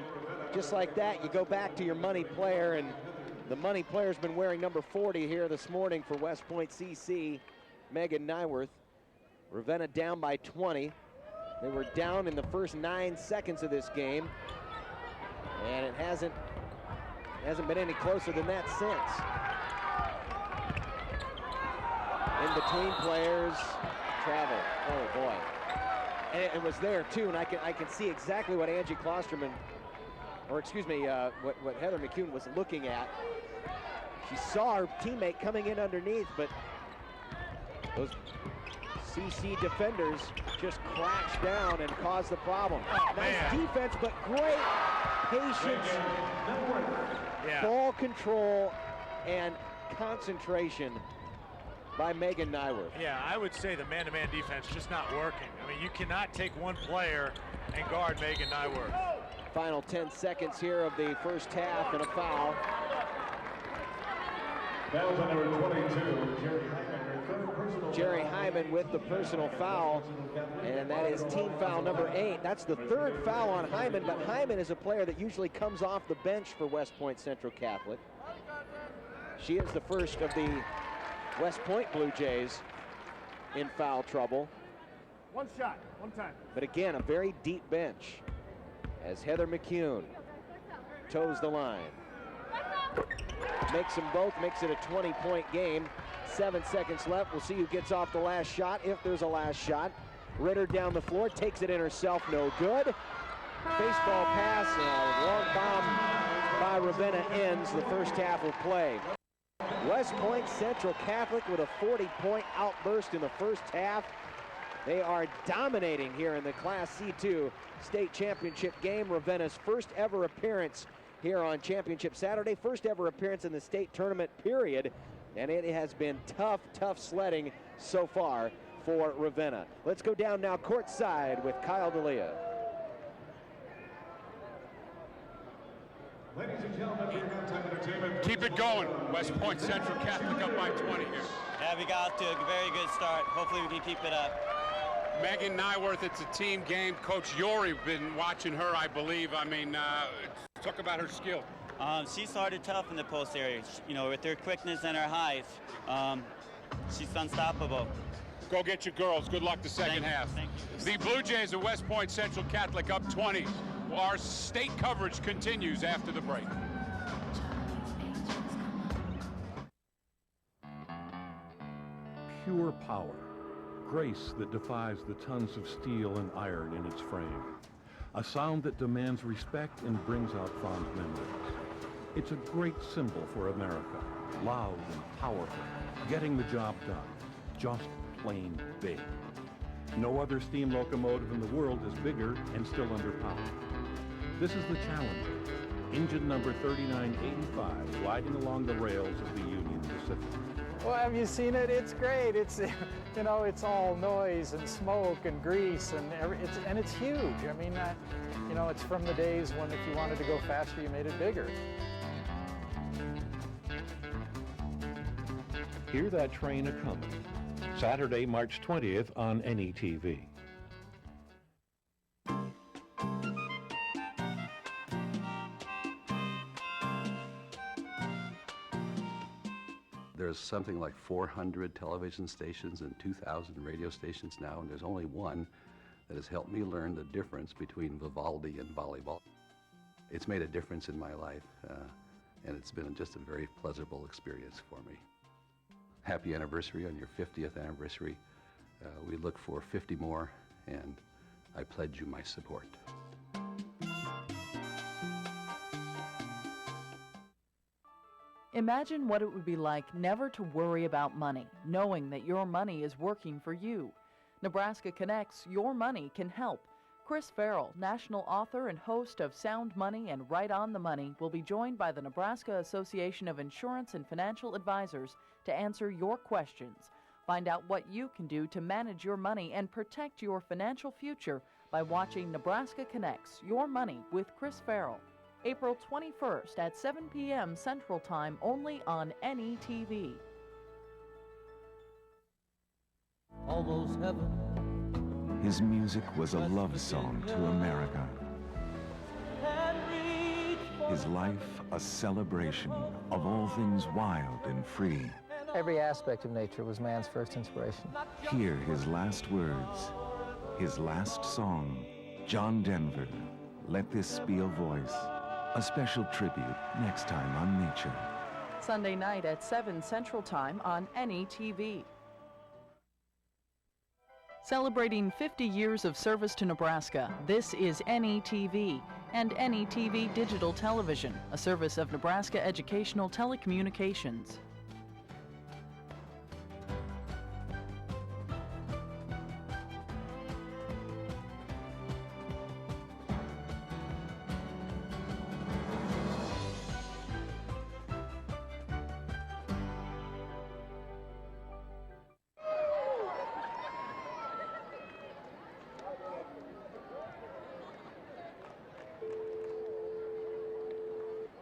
just like that, you go back to your money player, and the money player's been wearing number 40 here this morning for West Point CC, Megan Nyworth. Ravenna down by 20. They were down in the first 9 seconds of this game, and it hasn't been any closer than that since. In between players, travel. Oh boy. And it was there too, and I can see exactly what Angie Klosterman, or excuse me, what Heather McCune was looking at. She saw her teammate coming in underneath, but those CC defenders just crashed down and caused the problem. Oh, nice man. defense, but great patience, ball control, and concentration by Megan Nyworth. Yeah, I would say the man-to-man defense just not working. I mean, you cannot take one player and guard Megan Nyworth. Final 10 seconds here of the first half, and a foul. That was on number 22, Jerry Hyman, her third personal Jerry Hyman with the personal foul, and that is team foul number 8. That's the third foul on Hyman, but Hyman is a player that usually comes off the bench for West Point Central Catholic. She is the first of the West Point Blue Jays in foul trouble. One shot, one time. But again, a very deep bench as Heather McCune toes the line. Makes them both, makes it a 20-point game. 7 seconds left. We'll see who gets off the last shot, if there's a last shot. Ritter down the floor, takes it in herself, no good. Baseball pass, and a long bomb by Ravenna ends the first half of play. West Point Central Catholic with a 40-point outburst in the first half. They are dominating here in the Class C2 state championship game. Ravenna's first ever appearance here on Championship Saturday, first ever appearance in the state tournament period, and it has been tough sledding so far for Ravenna. Let's go down now courtside with Kyle D'Elia. Ladies and gentlemen, for your halftime entertainment. Keep it going. West Point Central Catholic up by 20 here. Yeah, we got off to a very good start. Hopefully we can keep it up. Megan Nyworth, it's a team game. Coach Yori, been watching her, I believe. I mean, talk about her skill. She started tough in the post area. You know, with her quickness and her height, she's unstoppable. Go get your girls. Good luck the second half. Thank you. The Blue Jays of West Point Central Catholic up 20. Our state coverage continues after the break. Pure power. Grace that defies the tons of steel and iron in its frame. A sound that demands respect and brings out fond memories. It's a great symbol for America. Loud and powerful. Getting the job done. Just plain big. No other steam locomotive in the world is bigger and still underpowered. This is the Challenger, engine number 3985, gliding along the rails of the Union Pacific. Well, have you seen it? It's great. It's, you know, it's all noise and smoke and grease and it's huge. I mean, you know, it's from the days when if you wanted to go faster, you made it bigger. Hear that train a-comin'. Saturday, March 20th on NETV. There's something like 400 television stations and 2,000 radio stations now, and there's only one that has helped me learn the difference between Vivaldi and volleyball. It's made a difference in my life, and it's been just a very pleasurable experience for me. Happy anniversary on your 50th anniversary We look for 50 more, and I pledge you my support. Imagine what it would be like never to worry about money, knowing that your money is working for you. Nebraska Connects, Your Money Can Help. Chris Farrell, national author and host of Sound Money and Right on the Money, will be joined by the Nebraska Association of Insurance and Financial Advisors to answer your questions. Find out what you can do to manage your money and protect your financial future by watching Nebraska Connects, Your Money with Chris Farrell. April 21st at 7 p.m. Central Time, only on NETV. Almost heaven. His music was a love song to America. His life a celebration of all things wild and free. Every aspect of nature was man's first inspiration. Hear his last words, his last song, John Denver, Let This Be a Voice. A special tribute next time on Nature. Sunday night at 7 Central Time on NETV. Celebrating 50 years of service to Nebraska, this is NETV and NETV Digital Television, a service of Nebraska Educational Telecommunications.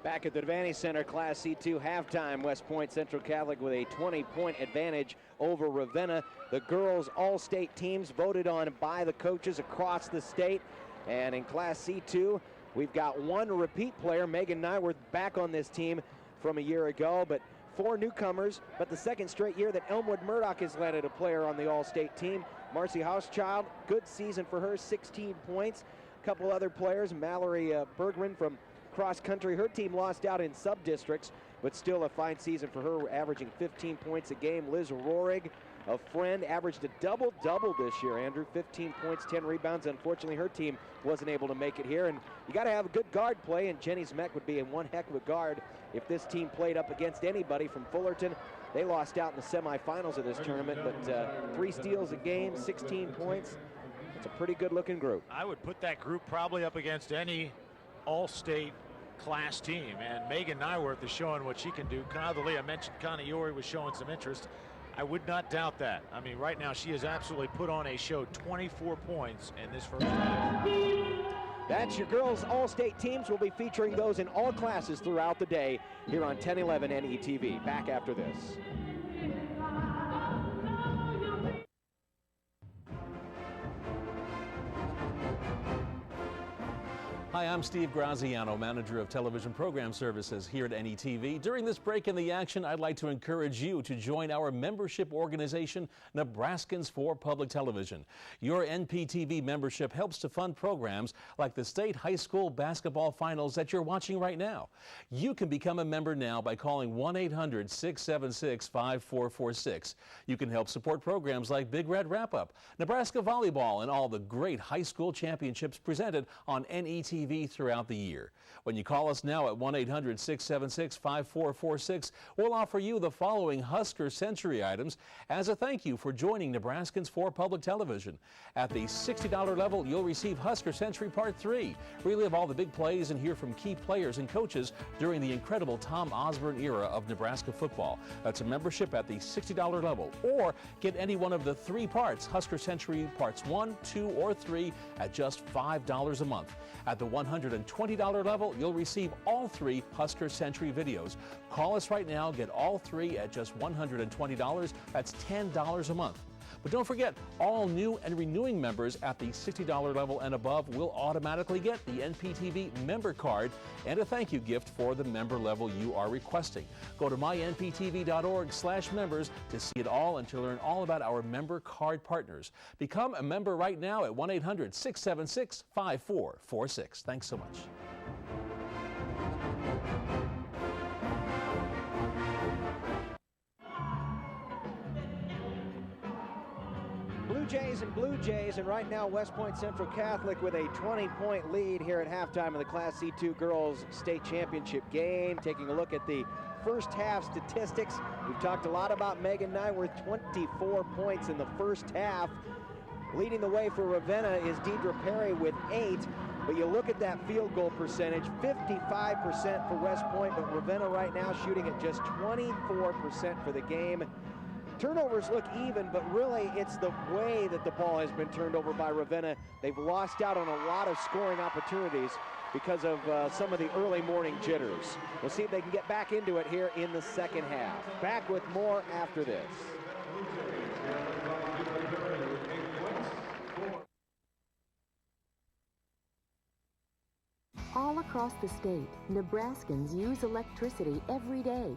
Back at the Devaney Center, Class C2 halftime, West Point Central Catholic with a 20-point advantage over Ravenna. The girls' all-state teams voted on by the coaches across the state. And in Class C2, we've got one repeat player, Megan Nyworth, back on this team from a year ago, but 4 newcomers. But the second straight year that Elmwood Murdoch has landed a player on the all-state team. Marcy Hauschild, good season for her, 16 points. A couple other players, Mallory Bergman from cross country. Her team lost out in sub-districts, but still a fine season for her, averaging 15 points a game. Liz Rohrig, a friend, averaged a double-double this year, Andrew. 15 points, 10 rebounds. Unfortunately, her team wasn't able to make it here, and you got to have a good guard play, and Jenny Zmek would be in one heck of a guard if this team played up against anybody from Fullerton. They lost out in the semifinals of this tournament, but 3 steals a game, 16 points. It's a pretty good-looking group. I would put that group probably up against any all-state class team, and Megan Nyworth is showing what she can do. I mentioned Connie Yorey was showing some interest. I would not doubt that. I mean, right now she has absolutely put on a show. 24 points in this first round. That's your girls' all-state teams. We'll be featuring those in all classes throughout the day here on 1011 NETV. Back after this. Hi, I'm Steve Graziano, Manager of Television Program Services here at NETV. During this break in the action, I'd like to encourage you to join our membership organization, Nebraskans for Public Television. Your NPTV membership helps to fund programs like the state high school basketball finals that you're watching right now. You can become a member now by calling 1-800-676-5446. You can help support programs like Big Red Wrap-Up, Nebraska Volleyball, and all the great high school championships presented on NETV throughout the year. When you call us now at 1-800-676-5446, we'll offer you the following Husker Century items as a thank you for joining Nebraskans for Public Television. At the $60 level, you'll receive Husker Century Part 3. Relive all the big plays and hear from key players and coaches during the incredible Tom Osborne era of Nebraska football. That's a membership at the $60 level. Or get any one of the 3 parts, Husker Century Parts 1, 2, or 3 at just $5 a month. At the $120 level, you'll receive all 3 Husker Century videos. Call us right now, get all 3 at just $120. That's $10 a month. But don't forget, all new and renewing members at the $60 level and above will automatically get the NPTV member card and a thank you gift for the member level you are requesting. Go to mynptv.org/members to see it all and to learn all about our member card partners. Become a member right now at 1-800-676-5446. Thanks so much. Jays and Blue Jays, and right now West Point Central Catholic with a 20-point lead here at halftime of the Class C2 Girls State Championship game. Taking a look at the first half statistics. We've talked a lot about Megan Nyworth, 24 points in the first half. Leading the way for Ravenna is Deidre Perry with 8. But you look at that field goal percentage, 55% for West Point, but Ravenna right now shooting at just 24% for the game. Turnovers look even, but really it's the way that the ball has been turned over by Ravenna. They've lost out on a lot of scoring opportunities because of some of the early morning jitters. We'll see if they can get back into it here in the second half. Back with more after this. All across the state, Nebraskans use electricity every day.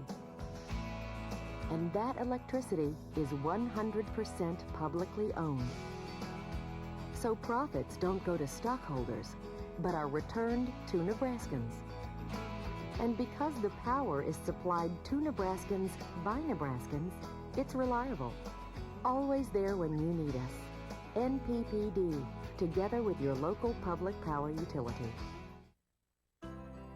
And that electricity is 100% publicly owned. So profits don't go to stockholders, but are returned to Nebraskans. And because the power is supplied to Nebraskans by Nebraskans, it's reliable. Always there when you need us. NPPD, together with your local public power utility.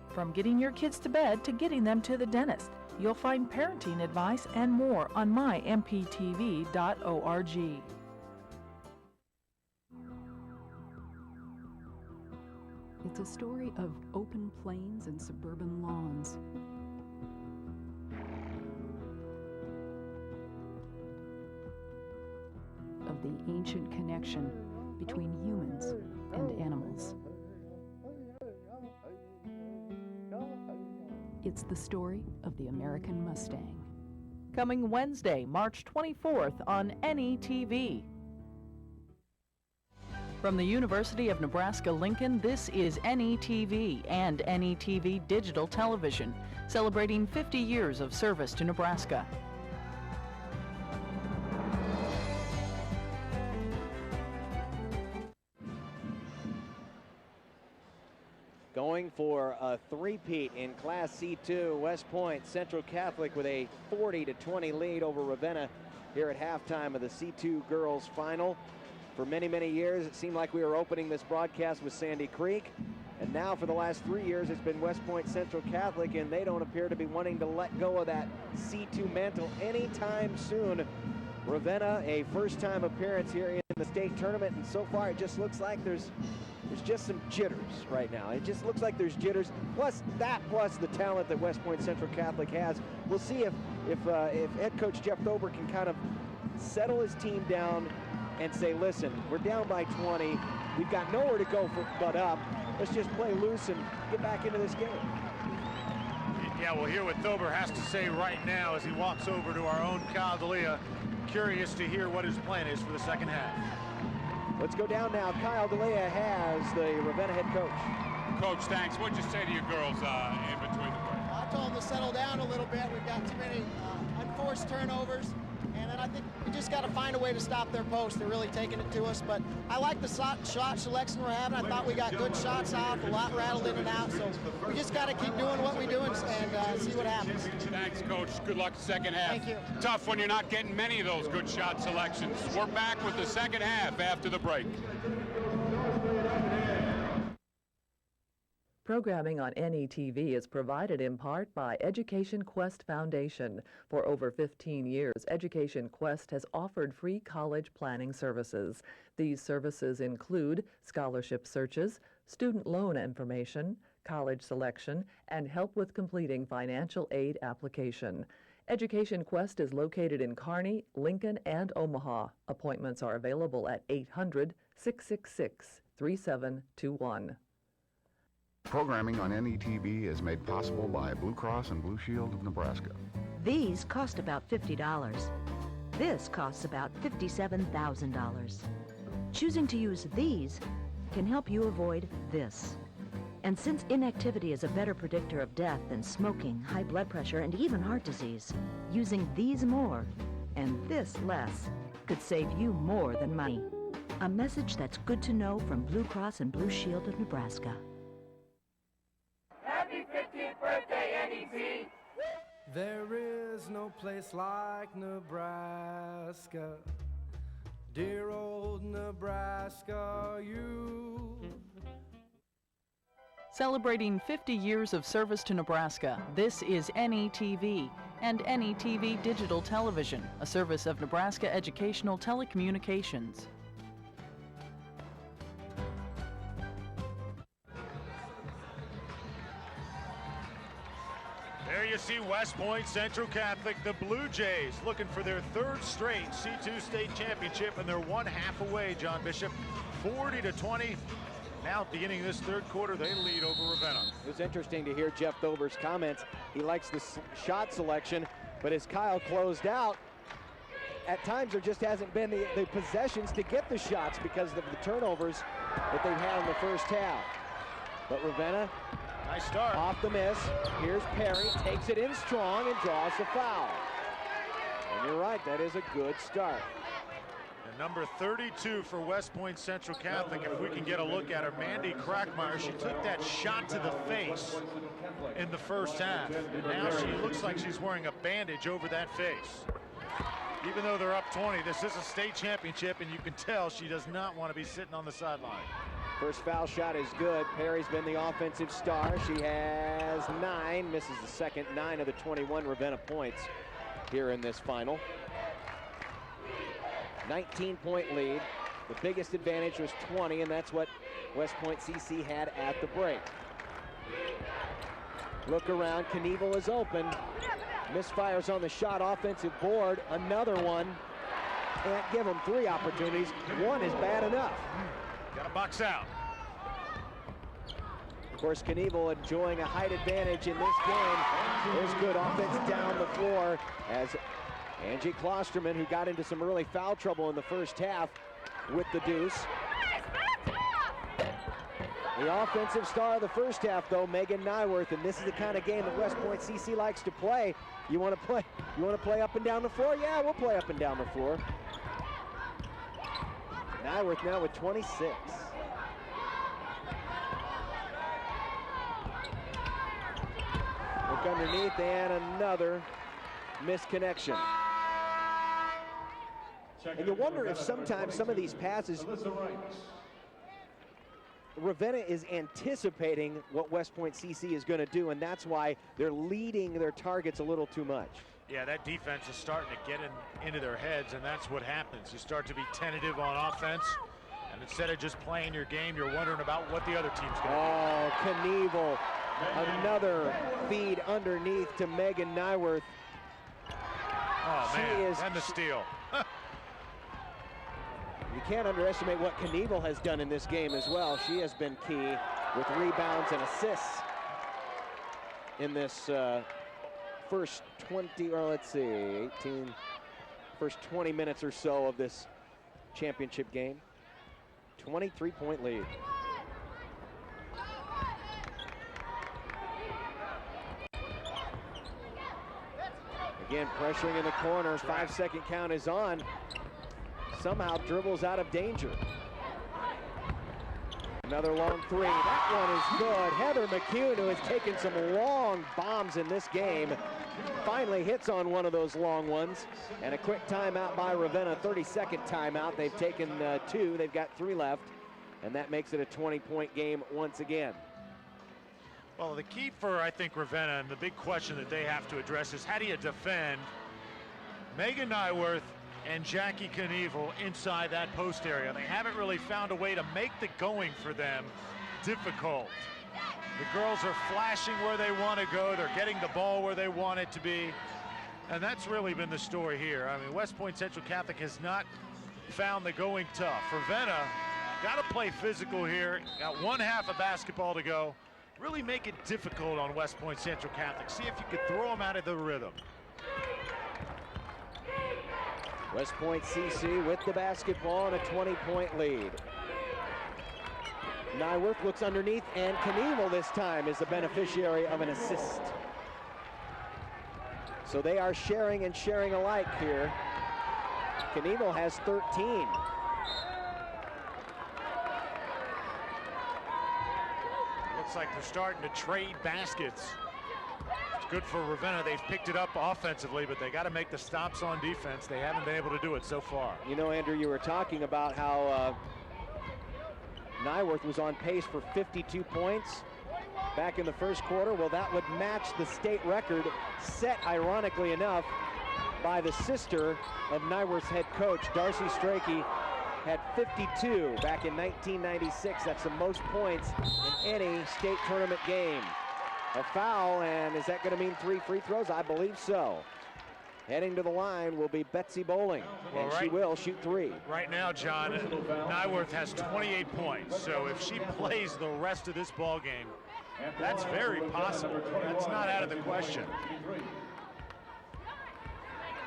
From getting your kids to bed to getting them to the dentist, you'll find parenting advice and more on mymptv.org. It's a story of open plains and suburban lawns. Of the ancient connection between humans and animals. It's the story of the American Mustang. Coming Wednesday, March 24th on NETV. From the University of Nebraska-Lincoln, this is NETV and NETV Digital Television, celebrating 50 years of service to Nebraska. Going for a three-peat in Class C2, West Point Central Catholic with a 40-20 lead over Ravenna here at halftime of the C2 girls final. For many, many years, it seemed like we were opening this broadcast with Sandy Creek. And now for the last 3 years, it's been West Point Central Catholic, and they don't appear to be wanting to let go of that C2 mantle anytime soon. Ravenna, a first-time appearance here in the state tournament, and so far it just looks like there's just some jitters right now. It just looks like there's jitters, plus the talent that West Point Central Catholic has. We'll see if head coach Jeff Thober can kind of settle his team down and say, listen, we're down by 20. We've got nowhere to go but up. Let's just play loose and get back into this game. Yeah, we'll hear what Thober has to say right now as he walks over to our own Kyle D'Elia. Curious to hear what his plan is for the second half. Let's go down now. Kyle D'Elia has the Ravenna head coach. Coach, thanks. What'd you say to your girls in between the break? I told them to settle down a little bit. We've got too many unforced turnovers. And then I think we just got to find a way to stop their post. They're really taking it to us. But I like the shot selection we're having. I thought we got good shots off, a lot rattled in and out. So we just got to keep doing what we do and see what happens. Thanks, Coach. Good luck second half. Thank you. Tough when you're not getting many of those good shot selections. We're back with the second half after the break. Programming on NETV is provided in part by Education Quest Foundation. For over 15 years, Education Quest has offered free college planning services. These services include scholarship searches, student loan information, college selection, and help with completing financial aid application. Education Quest is located in Kearney, Lincoln, and Omaha. Appointments are available at 800-666-3721. Programming on NETV is made possible by Blue Cross and Blue Shield of Nebraska. These cost about $50. This costs about $57,000. Choosing to use these can help you avoid this. And since inactivity is a better predictor of death than smoking, high blood pressure, and even heart disease, using these more and this less could save you more than money. A message that's good to know from Blue Cross and Blue Shield of Nebraska. Happy 50th birthday, NET! There is no place like Nebraska. Dear old Nebraska, you. Celebrating 50 years of service to Nebraska, this is NETV and NETV Digital Television, a service of Nebraska Educational Telecommunications. There you see West Point Central Catholic, the Bluejays, looking for their third straight C2 state championship, and they're 1/2 away, John Bishop, 40-20. Now, at the beginning of this third quarter, they lead over Ravenna. It was interesting to hear Jeff Thober's comments. He likes the shot selection, but as Kyle closed out, at times there just hasn't been the possessions to get the shots because of the turnovers that they've had in the first half. But Ravenna, nice start. Off the miss. Here's Perry, takes it in strong and draws the foul. And you're right, that is a good start. And number 32 for West Point Central Catholic, if we can get a look at her, Mandy Crackmeyer. She took that shot to the face in the first half, and now she looks like she's wearing a bandage over that face. Even though they're up 20, this is a state championship, and you can tell she does not want to be sitting on the sideline. First foul shot is good. Perry's been the offensive star. She has 9, misses the second, 9 of the 21 Ravenna points here in this final. 19-point lead. The biggest advantage was 20, and that's what West Point CC had at the break. Look around, Knievel is open. Misfires on the shot, offensive board, another one. Can't give them 3 opportunities. 1 is bad enough. Got a box out. Of course, Knievel enjoying a height advantage in this game. There's good offense down the floor as Angie Klosterman, who got into some early foul trouble in the first half with the deuce. The offensive star of the first half, though, Megan Nyworth, and this is the kind of game that West Point CC likes to play. You want to play up and down the floor? Yeah, we'll play up and down the floor. Nyworth now with 26. Look underneath, and another misconnection. And you wonder if sometimes some of these passes, Ravenna is anticipating what West Point CC is going to do, and that's why they're leading their targets a little too much. Yeah, that defense is starting to get into their heads, and that's what happens. You start to be tentative on offense, and instead of just playing your game, you're wondering about what the other team's going to do. Knievel, another feed underneath to Megan Nyworth. Oh, man, and the steal. You can't underestimate what Knievel has done in this game as well. She has been key with rebounds and assists in this first 20, or let's see, 18, first 20 minutes or so of this championship game. 23-point lead. Again, pressuring in the corners, 5-second count is on. Somehow dribbles out of danger. Another long 3, that one is good. Heather McCune, who has taken some long bombs in this game, finally hits on one of those long ones. And a quick timeout by Ravenna, 32nd timeout. They've taken 2, they've got 3 left, and that makes it a 20-point game once again. Well, the key for, I think, Ravenna, and the big question that they have to address is how do you defend Megan Nyworth and Jackie Knievel inside that post area? They haven't really found a way to make the going for them difficult. The girls are flashing where they want to go. They're getting the ball where they want it to be. And that's really been the story here. I mean, West Point Central Catholic has not found the going tough. Ravenna got to play physical here. Got 1/2 of basketball to go. Really make it difficult on West Point Central Catholic. See if you could throw them out of the rhythm. West Point CC with the basketball and a 20-point lead. Nyworth looks underneath, and Knievel this time is the beneficiary of an assist. So they are sharing and sharing alike here. Knievel has 13. Looks like they're starting to trade baskets. It's good for Ravenna. They've picked it up offensively, but they got to make the stops on defense. They haven't been able to do it so far. You know, Andrew, you were talking about how Nyworth was on pace for 52 points back in the first quarter. Well, that would match the state record set, ironically enough, by the sister of Nyworth's head coach. Darcy Strachey had 52 back in 1996. That's the most points in any state tournament game. A foul, and is that going to mean 3 free throws? I believe so. Heading to the line will be Betsy Bowling, and she will shoot 3. Right now, John, Nyworth has 28 points, so if she plays the rest of this ball game, that's very possible. That's not out of the question.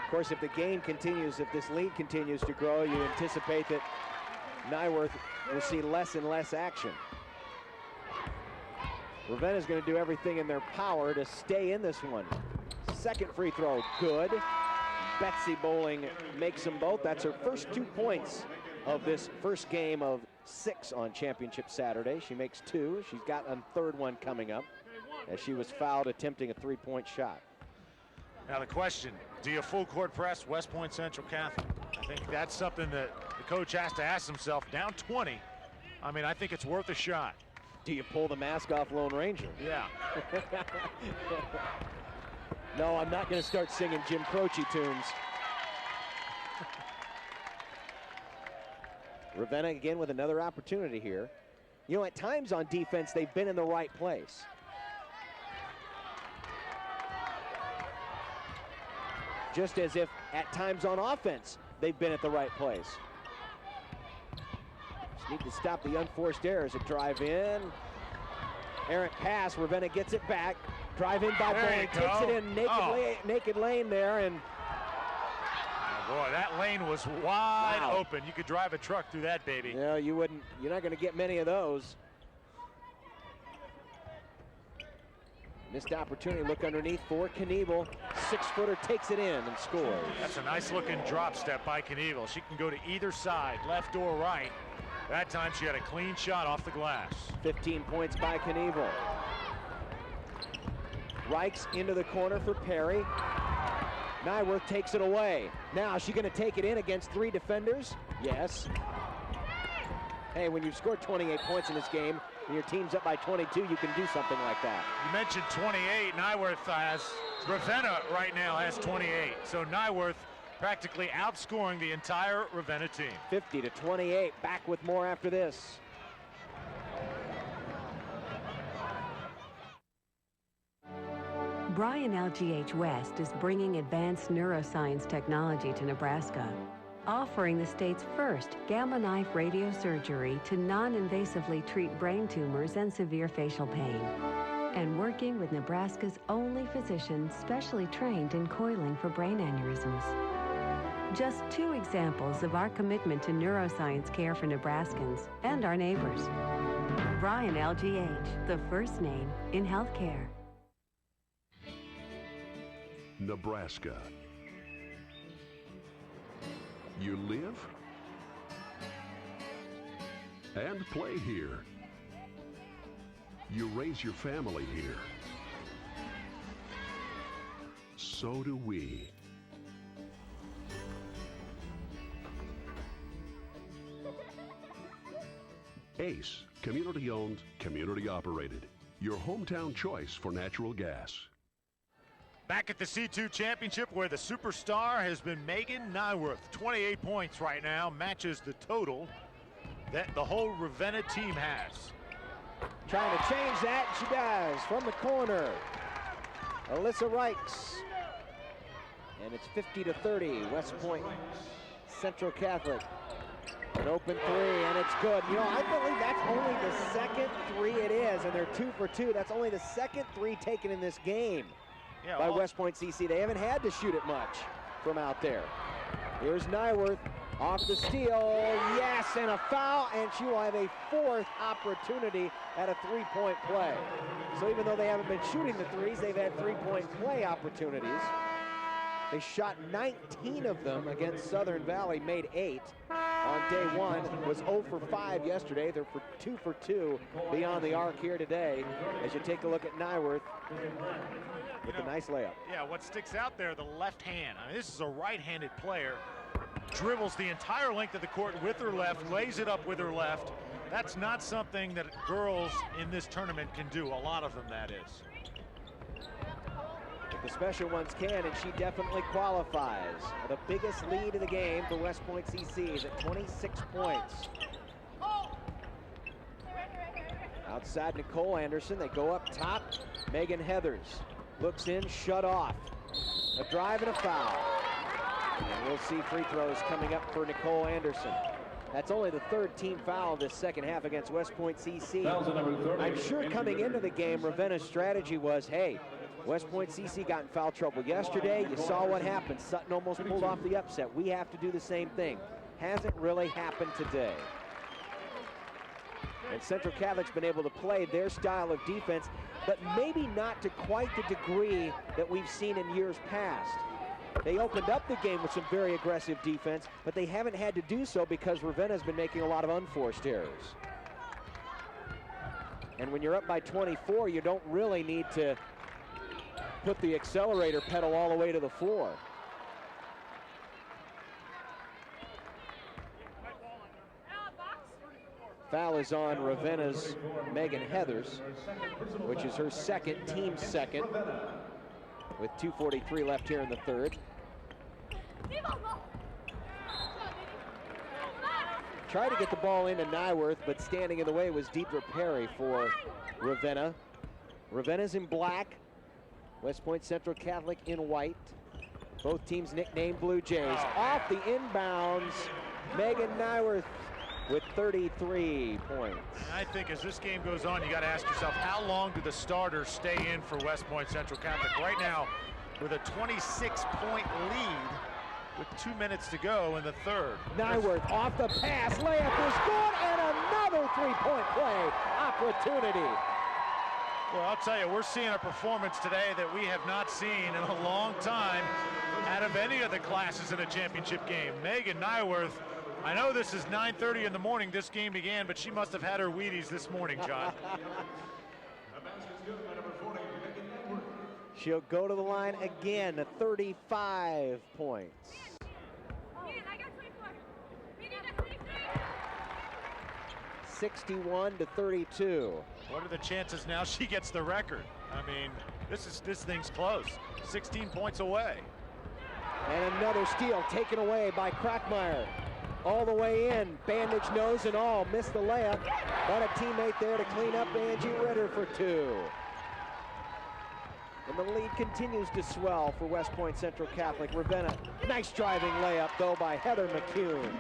Of course, if the game continues, if this lead continues to grow, you anticipate that Nyworth will see less and less action. Ravenna's going to do everything in their power to stay in this one. Second free throw, good. Betsy Bowling makes them both. That's her first 2 points of this first game of 6 on Championship Saturday. She makes 2. She's got a third one coming up as she was fouled attempting a 3-point shot. Now the question, do you full court press West Point Central Catholic? I think that's something that the coach has to ask himself. Down 20, I mean, I think it's worth a shot. Do you pull the mask off Lone Ranger? Yeah. No, I'm not going to start singing Jim Croce tunes. Ravenna again with another opportunity here. You know, at times on defense, they've been in the right place. Just as if at times on offense, they've been at the right place. Just need to stop the unforced errors. A drive in. Errant pass, Ravenna gets it back. Drive in by Bowling, takes it in, naked lane there, and boy, that lane was wide open. You could drive a truck through that, baby. Yeah, you wouldn't. You're not going to get many of those. Missed opportunity, look underneath for Knievel. 6-footer takes it in and scores. That's a nice looking drop step by Knievel. She can go to either side, left or right. That time she had a clean shot off the glass. 15 points by Knievel. Reichs into the corner for Perry. Nyworth takes it away. Now, is she going to take it in against 3 defenders? Yes. Hey, when you've scored 28 points in this game and your team's up by 22, you can do something like that. You mentioned 28. Nyworth has, Ravenna right now has 28. So Nyworth practically outscoring the entire Ravenna team. 50-28. Back with more after this. Bryan LGH West is bringing advanced neuroscience technology to Nebraska, offering the state's first gamma knife radiosurgery to non-invasively treat brain tumors and severe facial pain, and working with Nebraska's only physician specially trained in coiling for brain aneurysms. Just 2 examples of our commitment to neuroscience care for Nebraskans and our neighbors. Bryan LGH, the first name in healthcare. Nebraska. You live and play here. You raise your family here. So do we. ACE, community-owned, community-operated. Your hometown choice for natural gas. Back at the C2 Championship, where the superstar has been Megan Nyworth. 28 points right now, matches the total that the whole Ravenna team has. Trying to change that, she does, from the corner. Alyssa Reichs. And it's 50-30, West Point Central Catholic. An open 3, and it's good. You know, I believe that's only the second 3 it is, and they're 2 for 2. That's only the second 3 taken in this game by West Point CC. They haven't had to shoot it much from out there. Here's Nyworth off the steal. Yes, and a foul, and she will have a 4th opportunity at a 3-point play. So even though they haven't been shooting the 3s, they've had 3-point play opportunities. They shot 19 of them against Southern Valley, made 8 on day 1. Was 0 for 5 yesterday. They're 2 for 2 beyond the arc here today. As you take a look at Nyworth with a nice layup. Yeah, what sticks out there, the left hand. I mean, this is a right-handed player. Dribbles the entire length of the court with her left, lays it up with her left. That's not something that girls in this tournament can do. A lot of them, that is. But the special ones can, and she definitely qualifies. The biggest lead of the game for West Point CC is at 26 points. Outside Nicole Anderson, they go up top. Megan Heathers looks in, shut off. A drive and a foul. And we'll see free throws coming up for Nicole Anderson. That's only the 3rd team foul this second half against West Point CC. I'm sure coming into the game, Ravenna's strategy was, hey, West Point CC got in foul trouble yesterday. You saw what happened. Sutton almost pulled off the upset. We have to do the same thing. Hasn't really happened today. And Central Catholic's been able to play their style of defense, but maybe not to quite the degree that we've seen in years past. They opened up the game with some very aggressive defense, but they haven't had to do so because Ravenna's been making a lot of unforced errors. And when you're up by 24, you don't really need to put the accelerator pedal all the way to the floor. Foul is on Ravenna's Megan Heathers, which is her second, team second, with 2:43 left here in the 3rd. Tried to get the ball into Nyworth, but standing in the way was Deidre Perry for Ravenna. Ravenna's in black, West Point Central Catholic in white. Both teams nicknamed Bluejays. Off the inbounds, Megan Nyworth with 33 points. And I think as this game goes on, you got to ask yourself, how long do the starters stay in for West Point Central Catholic? Right now, with a 26-point lead, with 2 minutes to go in the 3rd. Nyworth off the pass, layup is good, and another 3-point play opportunity. Well, I'll tell you, we're seeing a performance today that we have not seen in a long time out of any of the classes in a championship game. Megan Nyworth, I know this is 9:30 in the morning this game began, but she must have had her Wheaties this morning, John. She'll go to the line again, 35 points. 61-32. What are the chances now she gets the record? I mean, this thing's close. 16 points away. And another steal taken away by Crackmeyer. All the way in, bandage nose and all, missed the layup, but a teammate there to clean up Angie Ritter for 2. And the lead continues to swell for West Point Central Catholic. Ravenna, nice driving layup though by Heather McCune.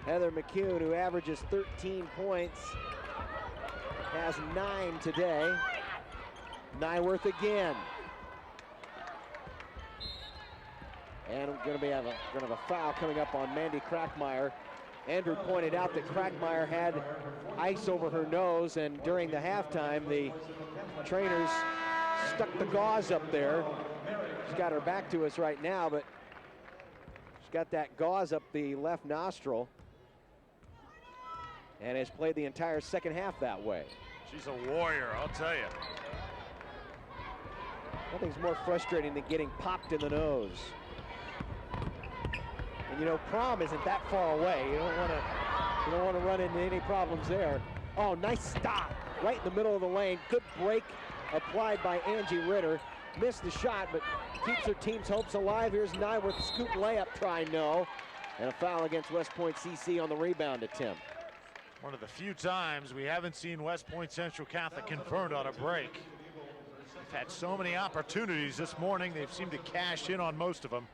Heather McCune, who averages 13 points, has 9 today. Nyworth again. And we're going to have a foul coming up on Mandy Crackmeyer. Andrew pointed out that Crackmeyer had ice over her nose, and during the halftime, the trainers stuck the gauze up there. She's got her back to us right now, but she's got that gauze up the left nostril and has played the entire second half that way. She's a warrior, I'll tell you. Nothing's more frustrating than getting popped in the nose. And you know, prom isn't that far away. You don't want to run into any problems there. Oh, nice stop right in the middle of the lane. Good break applied by Angie Ritter. Missed the shot, but keeps her team's hopes alive. Here's Nyworth, scoop layup try, no. And a foul against West Point CC on the rebound attempt. One of the few times we haven't seen West Point Central Catholic convert on a break. They've had so many opportunities this morning. They've seemed to cash in on most of them.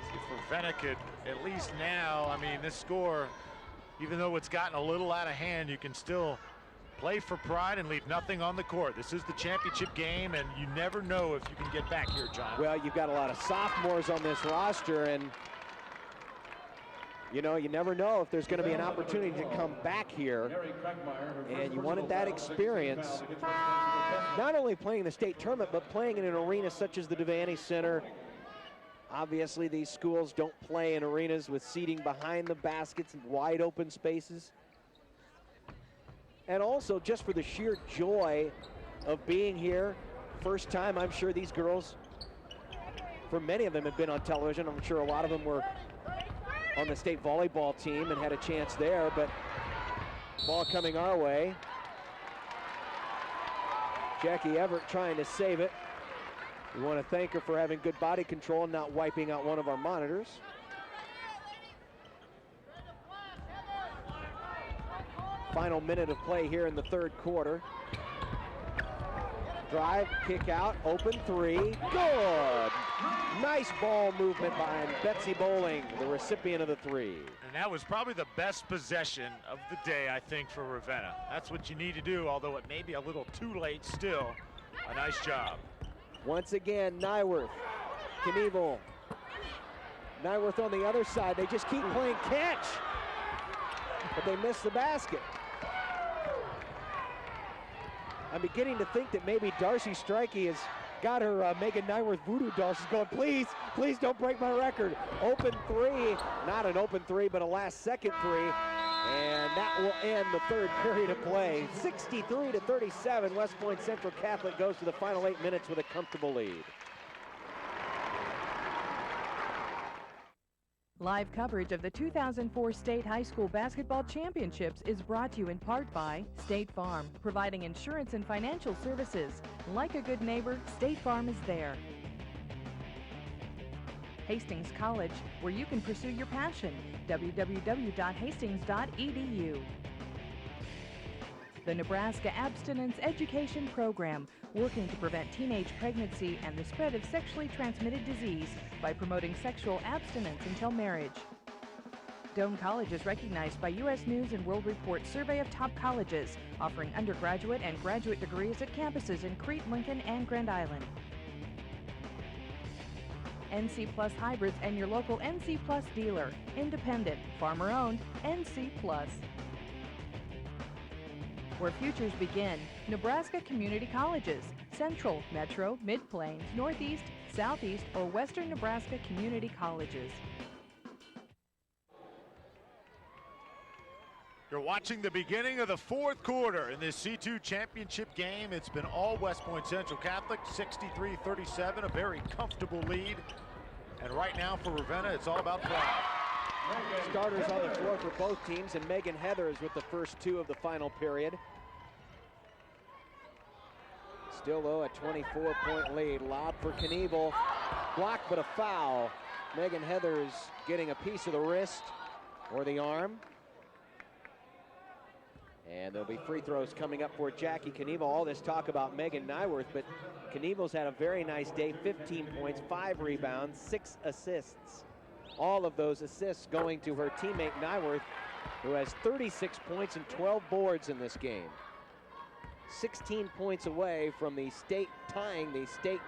See if Ravenna could at least now, I mean, this score, even though it's gotten a little out of hand, you can still play for pride and leave nothing on the court. This is the championship game, and you never know if you can get back here, John. Well, you've got a lot of sophomores on this roster, and you know, you never know if there's going to be an opportunity to come back here. And you wanted that experience, not only playing the state tournament, but playing in an arena such as the Devaney Center. Obviously, these schools don't play in arenas with seating behind the baskets and wide open spaces. And also just for the sheer joy of being here. First time, I'm sure these girls, for many of them, have been on television. I'm sure a lot of them were on the state volleyball team and had a chance there, but ball coming our way. Jackie Everett trying to save it. We want to thank her for having good body control and not wiping out one of our monitors. Final minute of play here in the third quarter. Drive, kick out, open three, good! Nice ball movement by Betsy Bowling, the recipient of the three. And that was probably the best possession of the day, I think, for Ravenna. That's what you need to do, although it may be a little too late still. A nice job. Once again, Nyworth, Knievel. Nyworth on the other side. They just keep playing catch, but they miss the basket. I'm beginning to think that maybe Darcy Strikey has got her Megan Nyworth voodoo doll. She's going, please, please don't break my record. Open three, not an open three, but a last second three. And that will end the third period of play. 63-37, West Point Central Catholic goes to the final 8 minutes with a comfortable lead. Live coverage of the 2004 State High School Basketball Championships is brought to you in part by State Farm, providing insurance and financial services. Like a good neighbor, State Farm is there. Hastings College, where you can pursue your passion. www.hastings.edu. The Nebraska Abstinence Education Program, working to prevent teenage pregnancy and the spread of sexually transmitted disease by promoting sexual abstinence until marriage. Doane College is recognized by U.S. News and World Report survey of top colleges, offering undergraduate and graduate degrees at campuses in Crete, Lincoln, and Grand Island. NC Plus Hybrids and your local NC Plus dealer. Independent, farmer-owned, NC Plus. Where futures begin, Nebraska Community Colleges. Central, Metro, Mid-Plains, Northeast, Southeast, or Western Nebraska Community Colleges. You're watching the beginning of the fourth quarter in this C2 championship game. It's been all West Point Central Catholic, 63-37, a very comfortable lead. And right now for Ravenna, it's all about pride. Starters on the floor for both teams, and Megan Heathers with the first two of the final period. Still, though, a 24-point lead. Lob for Knievel. Blocked, but a foul. Megan Heathers getting a piece of the wrist or the arm. And there'll be free throws coming up for Jackie Knievel. All this talk about Megan Nyworth, but Knievel's had a very nice day. 15 points, 5 rebounds, 6 assists. All of those assists going to her teammate Nyworth, who has 36 points and 12 boards in this game. 16 points away from the state tying the state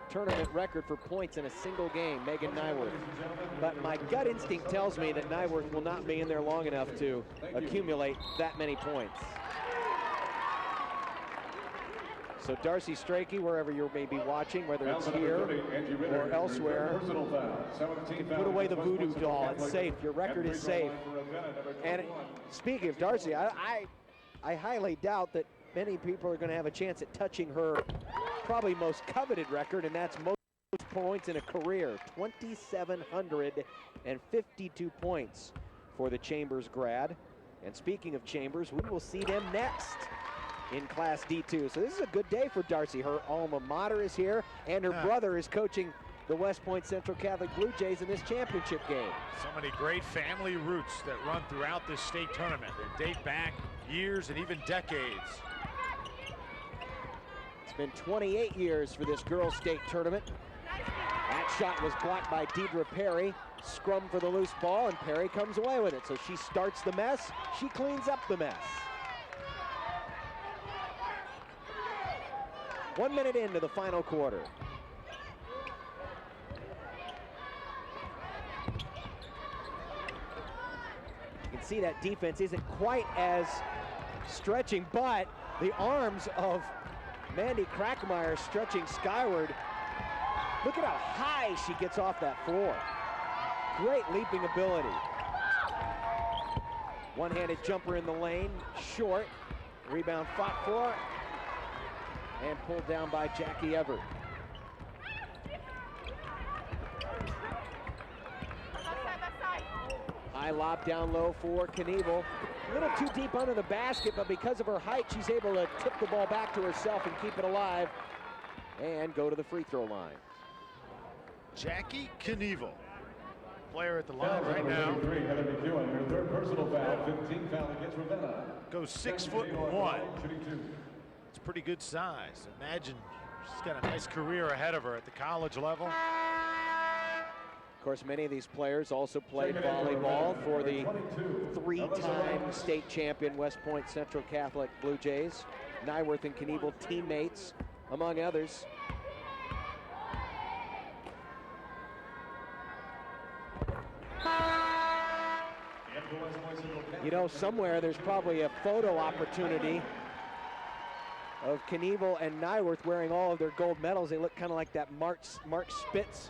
tournament record for points in a single game, Megan Nyworth. But my gut instinct tells me that Nyworth will not be in there long enough to accumulate that many points. So Darcy Strachey, wherever you may be watching, whether it's here or elsewhere, you can put away the voodoo doll. It's safe. Your record is safe. And speaking of Darcy, I highly doubt that many people are going to have a chance at touching her probably most coveted record, and that's most points in a career. 2,752 points for the Chambers grad. And speaking of Chambers, we will see them next in Class D2. So this is a good day for Darcy. Her alma mater is here, and her brother is coaching the West Point Central Catholic Bluejays in this championship game. So many great family roots that run throughout this state tournament. They date back years and even decades. It's been 28 years for this girls' state tournament. That shot was blocked by Deidre Perry. Scrum for the loose ball, and Perry comes away with it. So she starts the mess, she cleans up the mess. 1 minute into the final quarter. see that defense isn't quite as stretching, but the arms of Mandy Krackmeyer stretching skyward. Look at how high she gets off that floor. Great leaping ability. One-handed jumper in the lane, short. Rebound fought for and pulled down by Jackie Everett. High lob down low for Knievel. A little too deep under the basket, but because of her height, she's able to tip the ball back to herself and keep it alive and go to the free throw line. Jackie Knievel, player at the line right now. Third personal foul, 15 foul against Ravenna. Goes 6'1". It's pretty good size. Imagine she's got a nice career ahead of her at the college level. Of course, many of these players also played volleyball for the three-time state champion West Point Central Catholic Blue Jays. Nyworth and Knievel teammates, among others. You know, somewhere there's probably a photo opportunity of Knievel and Nyworth wearing all of their gold medals. They look kind of like that Mark Spitz,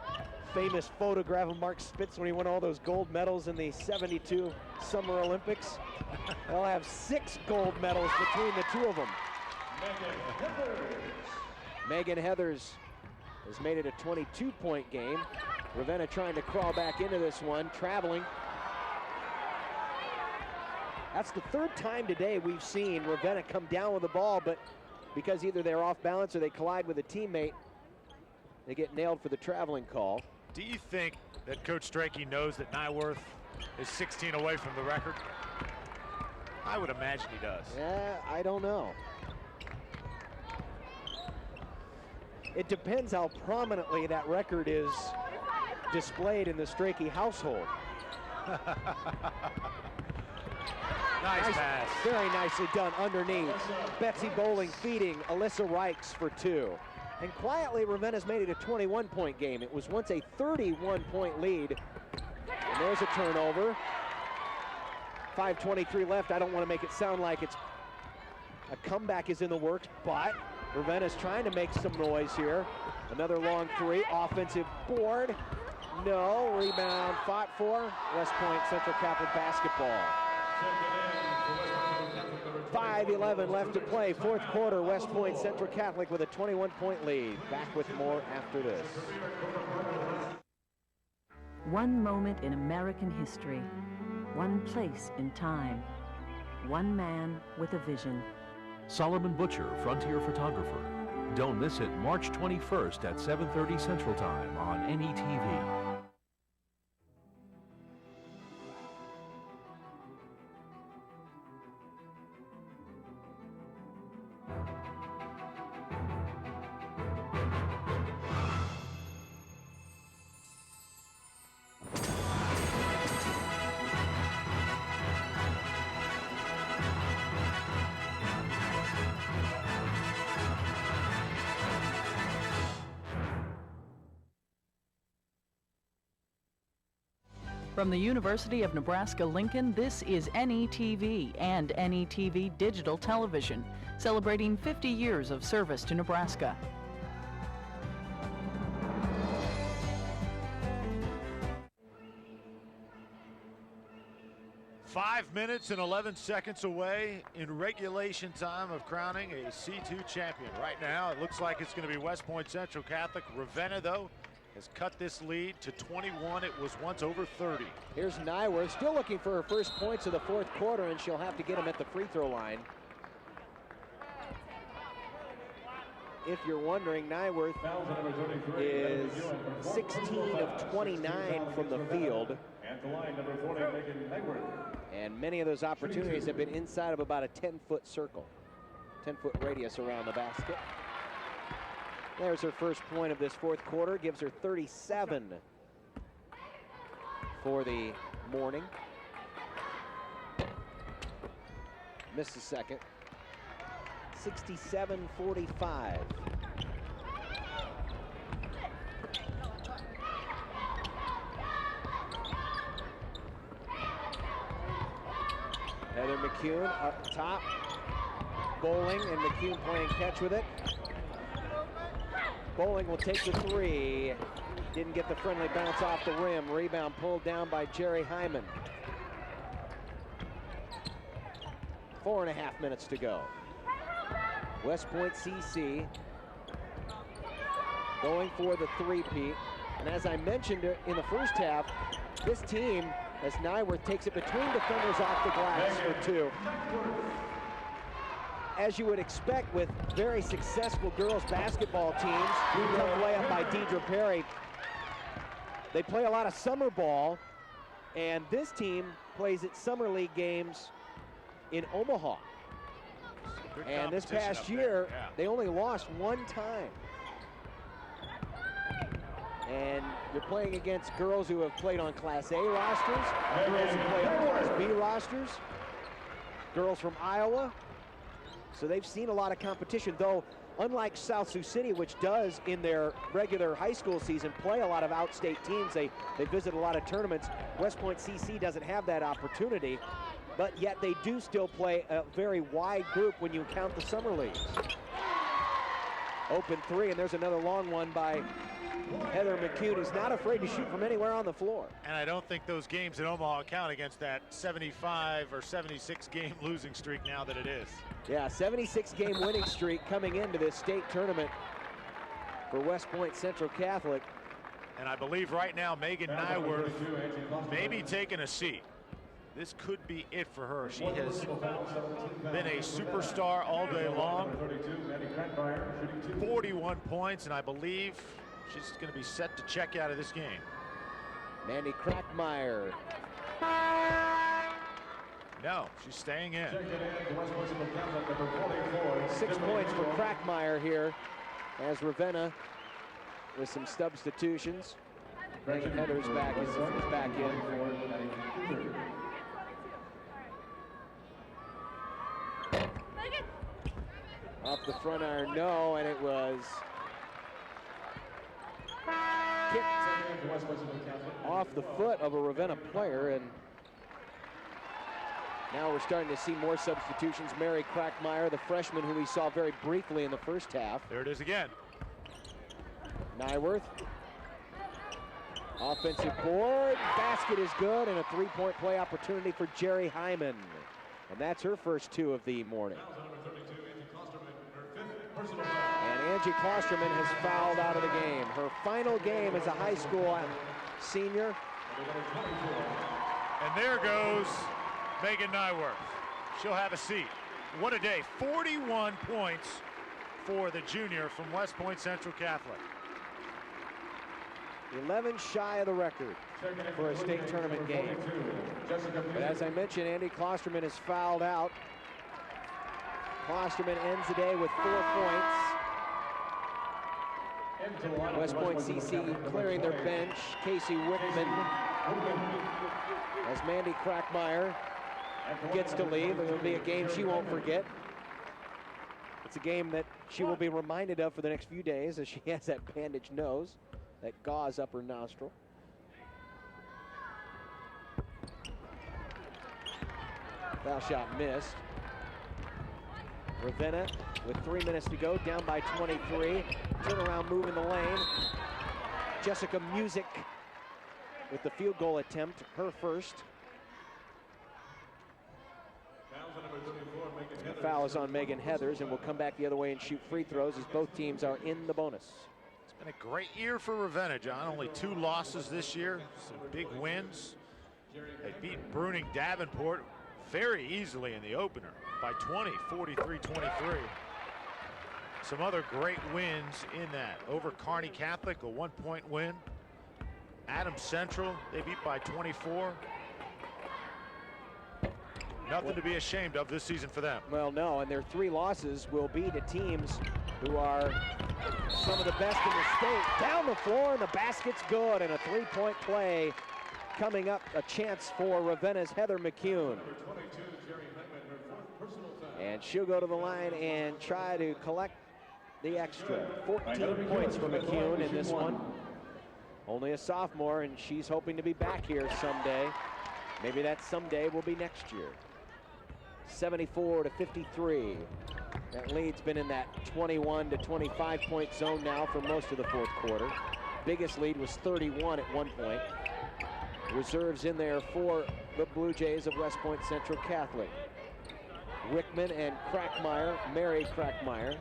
famous photograph of Mark Spitz when he won all those gold medals in the '72 Summer Olympics. They'll have 6 gold medals between the two of them. Megan Heathers has made it a 22-point game. Ravenna trying to crawl back into this one, traveling. That's the third time today we've seen Ravenna come down with the ball, but because either they're off balance or they collide with a teammate, they get nailed for the traveling call. Do you think that Coach Strachey knows that Nyworth is 16 away from the record? I would imagine he does. Yeah, I don't know. It depends how prominently that record is displayed in the Strachey household. Nice pass. Very nicely done underneath. Betsy Bowling feeding Alyssa Reichs for 2. And quietly, Ravenna's made it a 21-point game. It was once a 31-point lead. And there's a turnover. 5:23 left. I don't want to make it sound like it's a comeback is in the works, but Ravenna's trying to make some noise here. Another long 3, offensive board. No, rebound fought for. West Point Central Catholic basketball. 5:11 left to play. Fourth quarter, West Point Central Catholic with a 21-point lead. Back with more after this. One moment in American history. One place in time. One man with a vision. Solomon Butcher, Frontier Photographer. Don't miss it March 21st at 7:30 Central Time on NETV. From the University of Nebraska-Lincoln, this is NETV and NETV Digital Television, celebrating 50 years of service to Nebraska. Five minutes and 11 seconds away in regulation time of crowning a C2 champion. Right now, it looks like it's going to be West Point Central Catholic. Ravenna, though, has cut this lead to 21. It was once over 30. Here's Nyworth, still looking for her first points of the fourth quarter, and she'll have to get them at the free throw line. If you're wondering, Nyworth is 16 of 29 from the field. And many of those opportunities have been inside of about a 10-foot circle, 10-foot radius around the basket. There's her first point of this fourth quarter, gives her 37 for the morning. Missed a second. 67-45. Heather McCune up top. Bowling, and McCune playing catch with it. Bowling will take the three. Didn't get the friendly bounce off the rim. Rebound pulled down by Jerry Hyman. 4.5 minutes to go. West Point CC going for the three-peat. And as I mentioned in the first half, this team, as Nyworth takes it between defenders off the glass for two. As you would expect with very successful girls basketball teams, tough layup by Deidre Perry. They play a lot of summer ball, and this team plays its summer league games in Omaha. And this past year, they only lost one time. And you're playing against girls who have played on Class A rosters, girls who play on Class B rosters, girls from Iowa. So they've seen a lot of competition, though unlike South Sioux City, which does in their regular high school season play a lot of outstate teams, they visit a lot of tournaments. West Point CC doesn't have that opportunity, but yet they do still play a very wide group when you count the summer leagues. Open three, and there's another long one by Heather McCune, who's not afraid to shoot from anywhere on the floor. And I don't think those games in Omaha count against that 75 or 76 game losing streak now that it is. Yeah, 76 game winning streak coming into this state tournament for West Point Central Catholic. And I believe right now Megan Nyworth may be taking a seat. This could be it for her. She has been a superstar all day long. 41 points, and I believe she's going to be set to check out of this game. Mandy Crackmeyer. No, she's staying in. 6 points for Crackmeyer here as Ravenna with some substitutions. Megan Heather's back in. Off the front iron, no, and it was kicked off the foot of a Ravenna player, and now we're starting to see more substitutions. Mary Crackmeyer, the freshman who we saw very briefly in the first half. There it is again. Nyworth. Offensive board, basket is good, and a three-point play opportunity for Jerry Hyman. And that's her first two of the morning. And Angie Klosterman has fouled out of the game. Her final game as a high school senior. And there goes Megan Nyworth. She'll have a seat. What a day. 41 points for the junior from West Point Central Catholic. 11 shy of the record for a state tournament game. But as I mentioned, Andy Klosterman is fouled out. Klosterman ends the day with 4 points. West Point CC clearing their bench. Casey Whitman as Mandy Crackmeyer gets to leave. It will be a game she won't forget. It's a game that she will be reminded of for the next few days as she has that bandaged nose that gauze up her nostril. Foul shot missed. Ravenna with 3 minutes to go, down by 23. Turnaround move in the lane. Jessica Music with the field goal attempt, her first. The foul is on Megan Heathers, and will come back the other way and shoot free throws as both teams are in the bonus. It's been a great year for Ravenna, John. Only 2 losses this year, some big wins. They beat Bruning Davenport very easily in the opener by 20, 43-23. Some other great wins in that. Over Kearney Catholic, a 1-point win. Adams Central, they beat by 24. Nothing to be ashamed of this season for them. Well, no, and their 3 losses will be to teams who are some of the best in the state. Down the floor, and the basket's good, and a 3-point play coming up, a chance for Ravenna's Heather McCune. And she'll go to the line and try to collect the extra. 14 points for McCune in this one. Only a sophomore, and she's hoping to be back here someday. Maybe that someday will be next year. 74-53. That lead's been in that 21 to 25 point zone now for most of the fourth quarter. Biggest lead was 31 at one point. Reserves in there for the Blue Jays of West Point Central Catholic. Wickman and Crackmeyer, Mary Crackmeyer.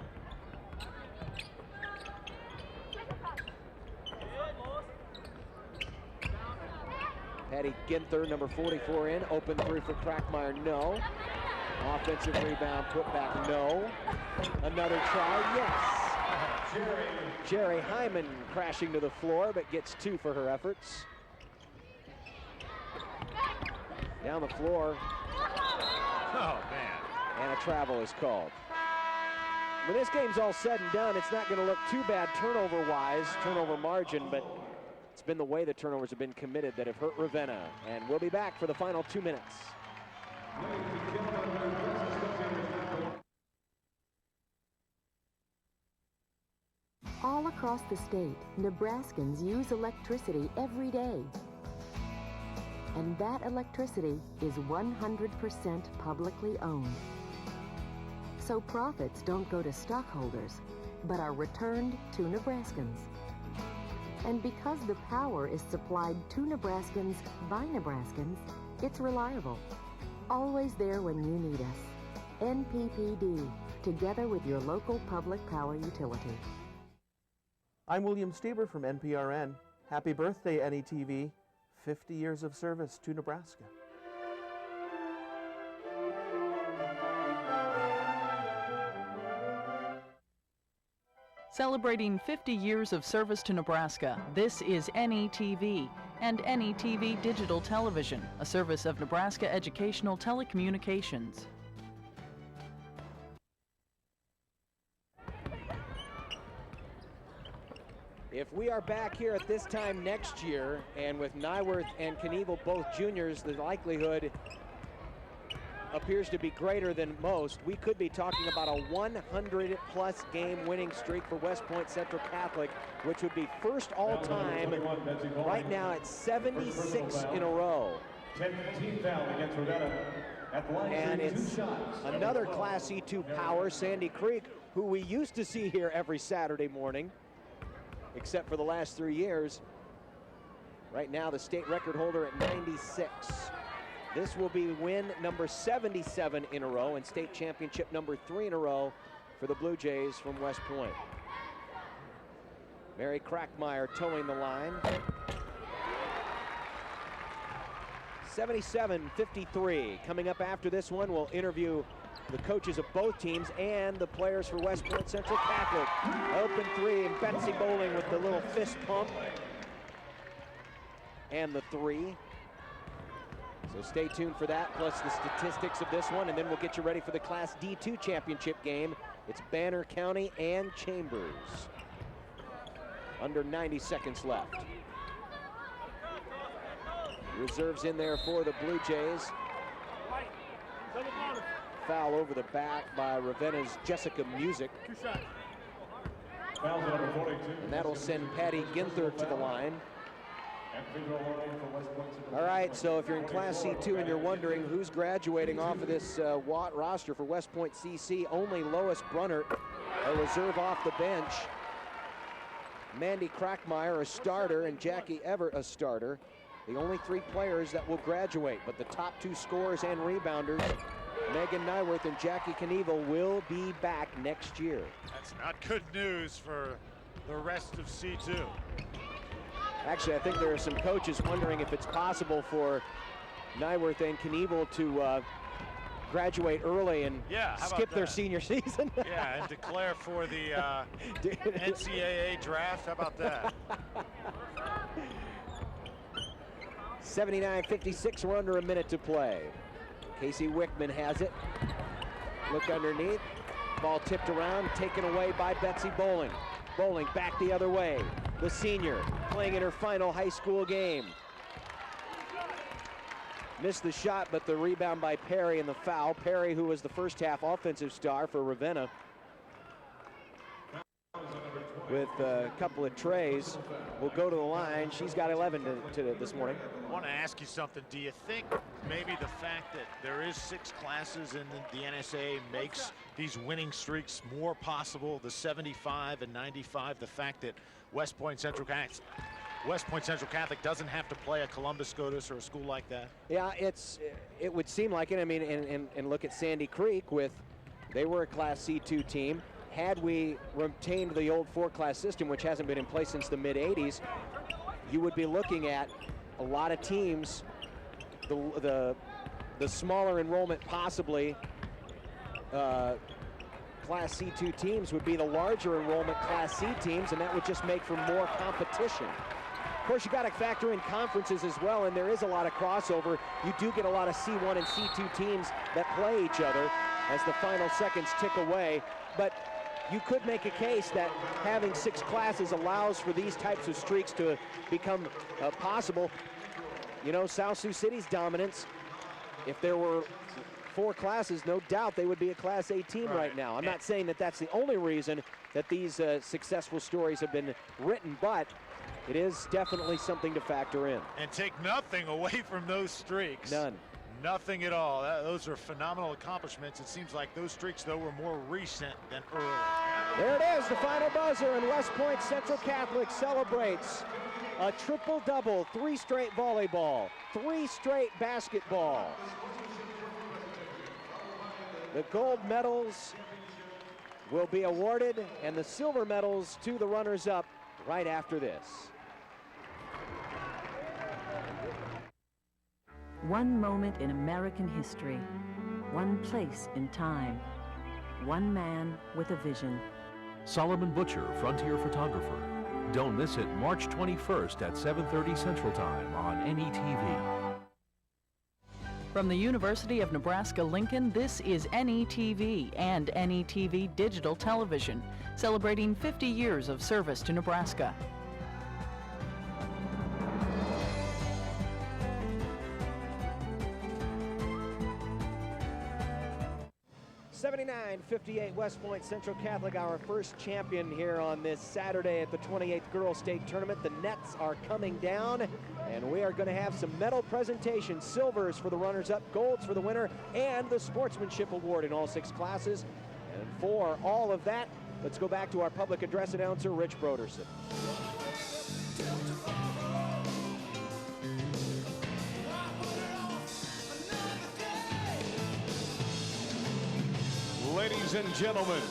Patty Ginther, number 44 in, open three for Crackmeyer, no. Offensive rebound, put back, no. Another try, yes. Jerry Hyman crashing to the floor, but gets 2 for her efforts. Down the floor. Oh, man. And a travel is called. When this game's all said and done, it's not going to look too bad turnover-wise, turnover margin, but it's been the way the turnovers have been committed that have hurt Ravenna. And we'll be back for the final 2 minutes. All across the state, Nebraskans use electricity every day. And that electricity is 100% publicly owned. So profits don't go to stockholders, but are returned to Nebraskans. And because the power is supplied to Nebraskans by Nebraskans, it's reliable. Always there when you need us. NPPD, together with your local public power utility. I'm William Stieber from NPRN. Happy birthday, NETV. 50 years of service to Nebraska. Celebrating 50 years of service to Nebraska, this is NETV and NETV Digital Television, a service of Nebraska Educational Telecommunications. If we are back here at this time next year, and with Nyworth and Knievel both juniors, the likelihood appears to be greater than most. We could be talking about a 100-plus game winning streak for West Point Central Catholic, which would be first all-time. Right now it's 76 in a row. 10-15 foul against Ravenna. And it's another Class E2 power, Sandy Creek, who we used to see here every Saturday morning, except for the last 3 years. Right now the state record holder at 96. This will be win number 77 in a row and state championship number 3 in a row for the Blue Jays from West Point. Mary Crackmeyer towing the line. 77-53. Coming up after this one, we'll interview the coaches of both teams and the players for West Point Central Catholic. Open three, and Betsy Bowling with the little fist pump. And the three. So stay tuned for that, plus the statistics of this one, and then we'll get you ready for the Class D2 championship game. It's Banner County and Chambers. Under 90 seconds left. Reserves in there for the Blue Jays. Foul over the back by Ravenna's Jessica Music. And that'll send Patty Ginther to the line. All right, so if you're in Class C2 and you're wondering who's graduating off of this Watt roster for West Point CC, only Lois Brunnert, a reserve off the bench. Mandy Crackmeyer, a starter, and Jackie Everett, a starter. The only 3 players that will graduate, but the top 2 scorers and rebounders, Megan Nyworth and Jackie Knievel, will be back next year. That's not good news for the rest of C2. Actually, I think there are some coaches wondering if it's possible for Nyworth and Knievel to graduate early and skip their senior season. Yeah, and declare for the NCAA draft. How about that? 79-56, we're under a minute to play. Casey Wickman has it. Look underneath. Ball tipped around, taken away by Betsy Bowling. Bowling back the other way. The senior playing in her final high school game. Missed the shot, but the rebound by Perry and the foul. Perry, who was the first half offensive star for Ravenna. with a couple of trays will go to the line. She's got 11 this morning. I want to ask you something. Do you think maybe the fact that there is 6 classes in the NSAA makes these winning streaks more possible? The 75 and 95, the fact that West Point Central Catholic doesn't have to play a Columbus SCOTUS or a school like that? Yeah, it would seem like it. I mean, and look at Sandy Creek they were a Class C2 team. Had we retained the old 4-class system, which hasn't been in place since the mid-'80s, you would be looking at a lot of teams, the smaller enrollment possibly, Class C2 teams would be the larger enrollment Class C teams, and that would just make for more competition. Of course, you got to factor in conferences as well, and there is a lot of crossover. You do get a lot of C1 and C2 teams that play each other as the final seconds tick away, but you could make a case that having 6 classes allows for these types of streaks to become possible. You know, South Sioux City's dominance, if there were 4 classes, no doubt they would be a Class A team right now. I'm not saying that that's the only reason that these successful stories have been written, but it is definitely something to factor in. And take nothing away from those streaks. None. Nothing at all. Those are phenomenal accomplishments. It seems like those streaks, though, were more recent than early. There it is, the final buzzer, and West Point Central Catholic celebrates a triple-double, 3 straight volleyball, 3 straight basketball. The gold medals will be awarded, and the silver medals to the runners-up right after this. One moment in American history, one place in time, one man with a vision. Solomon Butcher, Frontier Photographer. Don't miss it March 21st at 7:30 Central Time on NETV. From the University of Nebraska-Lincoln, this is NETV and NETV Digital Television, celebrating 50 years of service to Nebraska. 79-58 West Point Central Catholic, our first champion here on this Saturday at the 28th Girls State Tournament. The nets are coming down, and we are going to have some medal presentations, silvers for the runners-up, golds for the winner, and the Sportsmanship Award in all 6 classes. And for all of that, let's go back to our public address announcer, Rich Broderson. Ladies and gentlemen,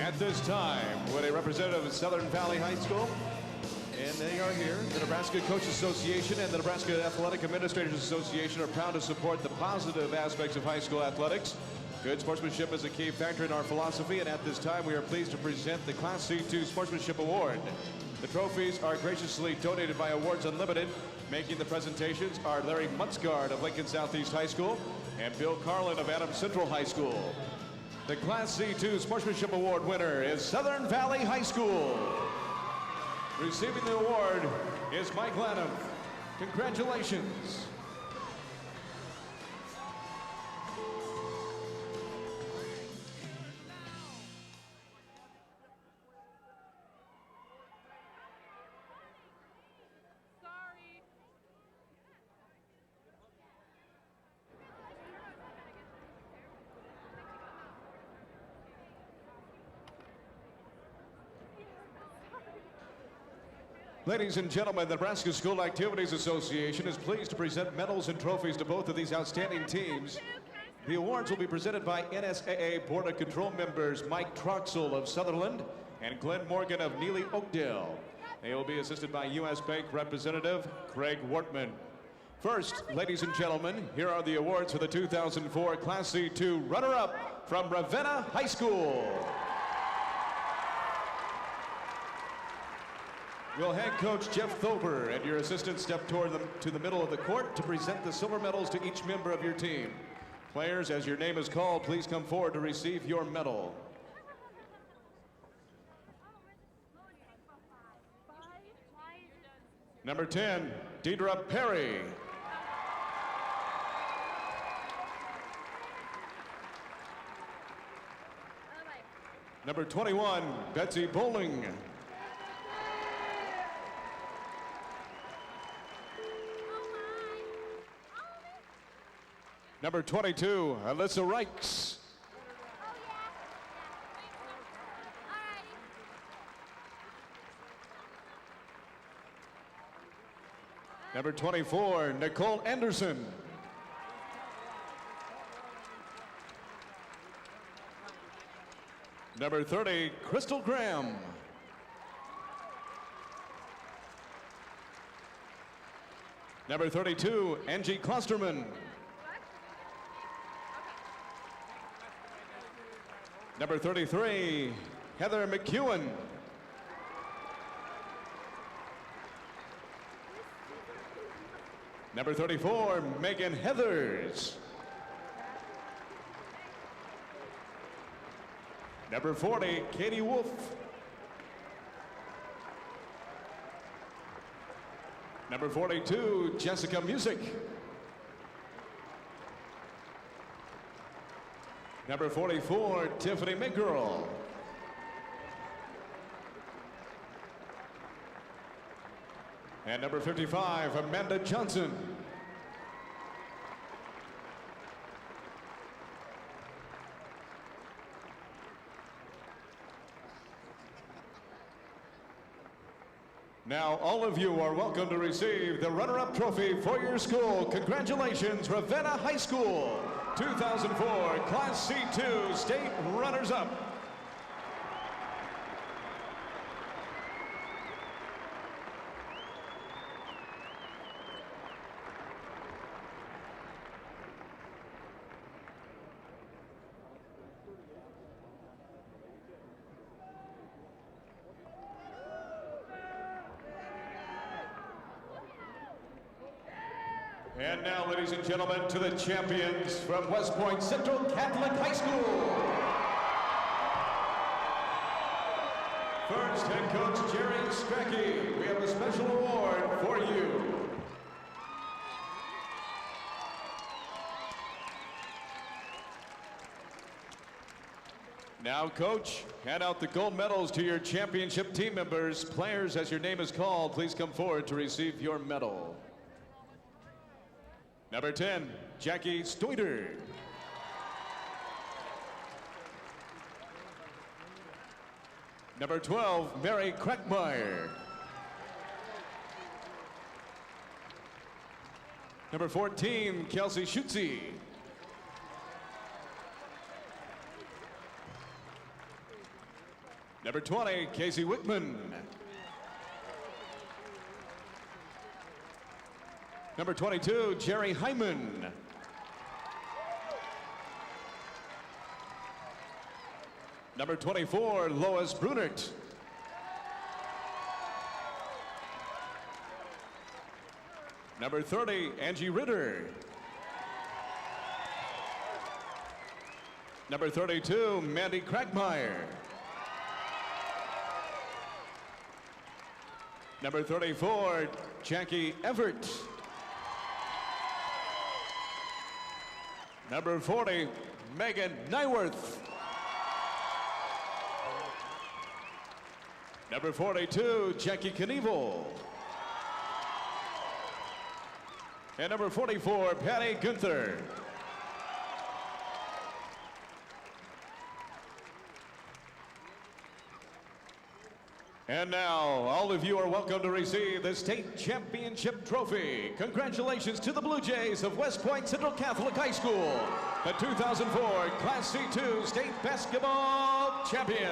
at this time, with a representative of Southern Valley High School, and they are here, the Nebraska Coaches Association and the Nebraska Athletic Administrators Association are proud to support the positive aspects of high school athletics. Good sportsmanship is a key factor in our philosophy, and at this time, we are pleased to present the Class C2 Sportsmanship Award. The trophies are graciously donated by Awards Unlimited. Making the presentations are Larry Mutzgard of Lincoln Southeast High School and Bill Carlin of Adams Central High School. The Class C2 Sportsmanship Award winner is Southern Valley High School. Receiving the award is Mike Lanham. Congratulations. Ladies and gentlemen, the Nebraska School Activities Association is pleased to present medals and trophies to both of these outstanding teams. The awards will be presented by NSAA Board of Control members Mike Troxel of Sutherland and Glenn Morgan of Neely Oakdale. They will be assisted by U.S. Bank Representative Craig Wortman. First, ladies and gentlemen, here are the awards for the 2004 Class C2 runner-up from Ravenna High School. Will head coach Jeff Thober and your assistant step toward to the middle of the court to present the silver medals to each member of your team. Players, as your name is called, please come forward to receive your medal. Number 10, Deidre Perry. Number 21, Betsy Bowling. Number 22, Alyssa Reichs. Number 24, Nicole Anderson. Number 30, Crystal Graham. Number 32, Angie Klosterman. Number 33, Heather McEwen. Number 34, Megan Heathers. Number 40, Katie Wolf. Number 42, Jessica Music. Number 44, Tiffany McGurl. And number 55, Amanda Johnson. Now, all of you are welcome to receive the runner-up trophy for your school. Congratulations, Ravenna High School, 2004 Class C2 State Runners-Up. And now, ladies and gentlemen, to the champions from West Point Central Catholic High School. First, head coach Jerry Strachey. We have a special award for you. Now, coach, hand out the gold medals to your championship team members. Players, as your name is called, please come forward to receive your medal. Number 10, Jackie Stoiter. Number 12, Mary Krackmeyer. Number 14, Kelsey Schutze. Number 20, Casey Wickman. Number 22, Jerry Hyman. Number 24, Lois Brunert. Number 30, Angie Ritter. Number 32, Mandy Krackmeyer. Number 34, Jackie Everett. Number 40, Megan Nyworth. Number 42, Jackie Knievel. And number 44, Patty Gunther. And now, all of you are welcome to receive the state championship trophy. Congratulations to the Blue Jays of West Point Central Catholic High School, the 2004 Class C2 state basketball champions.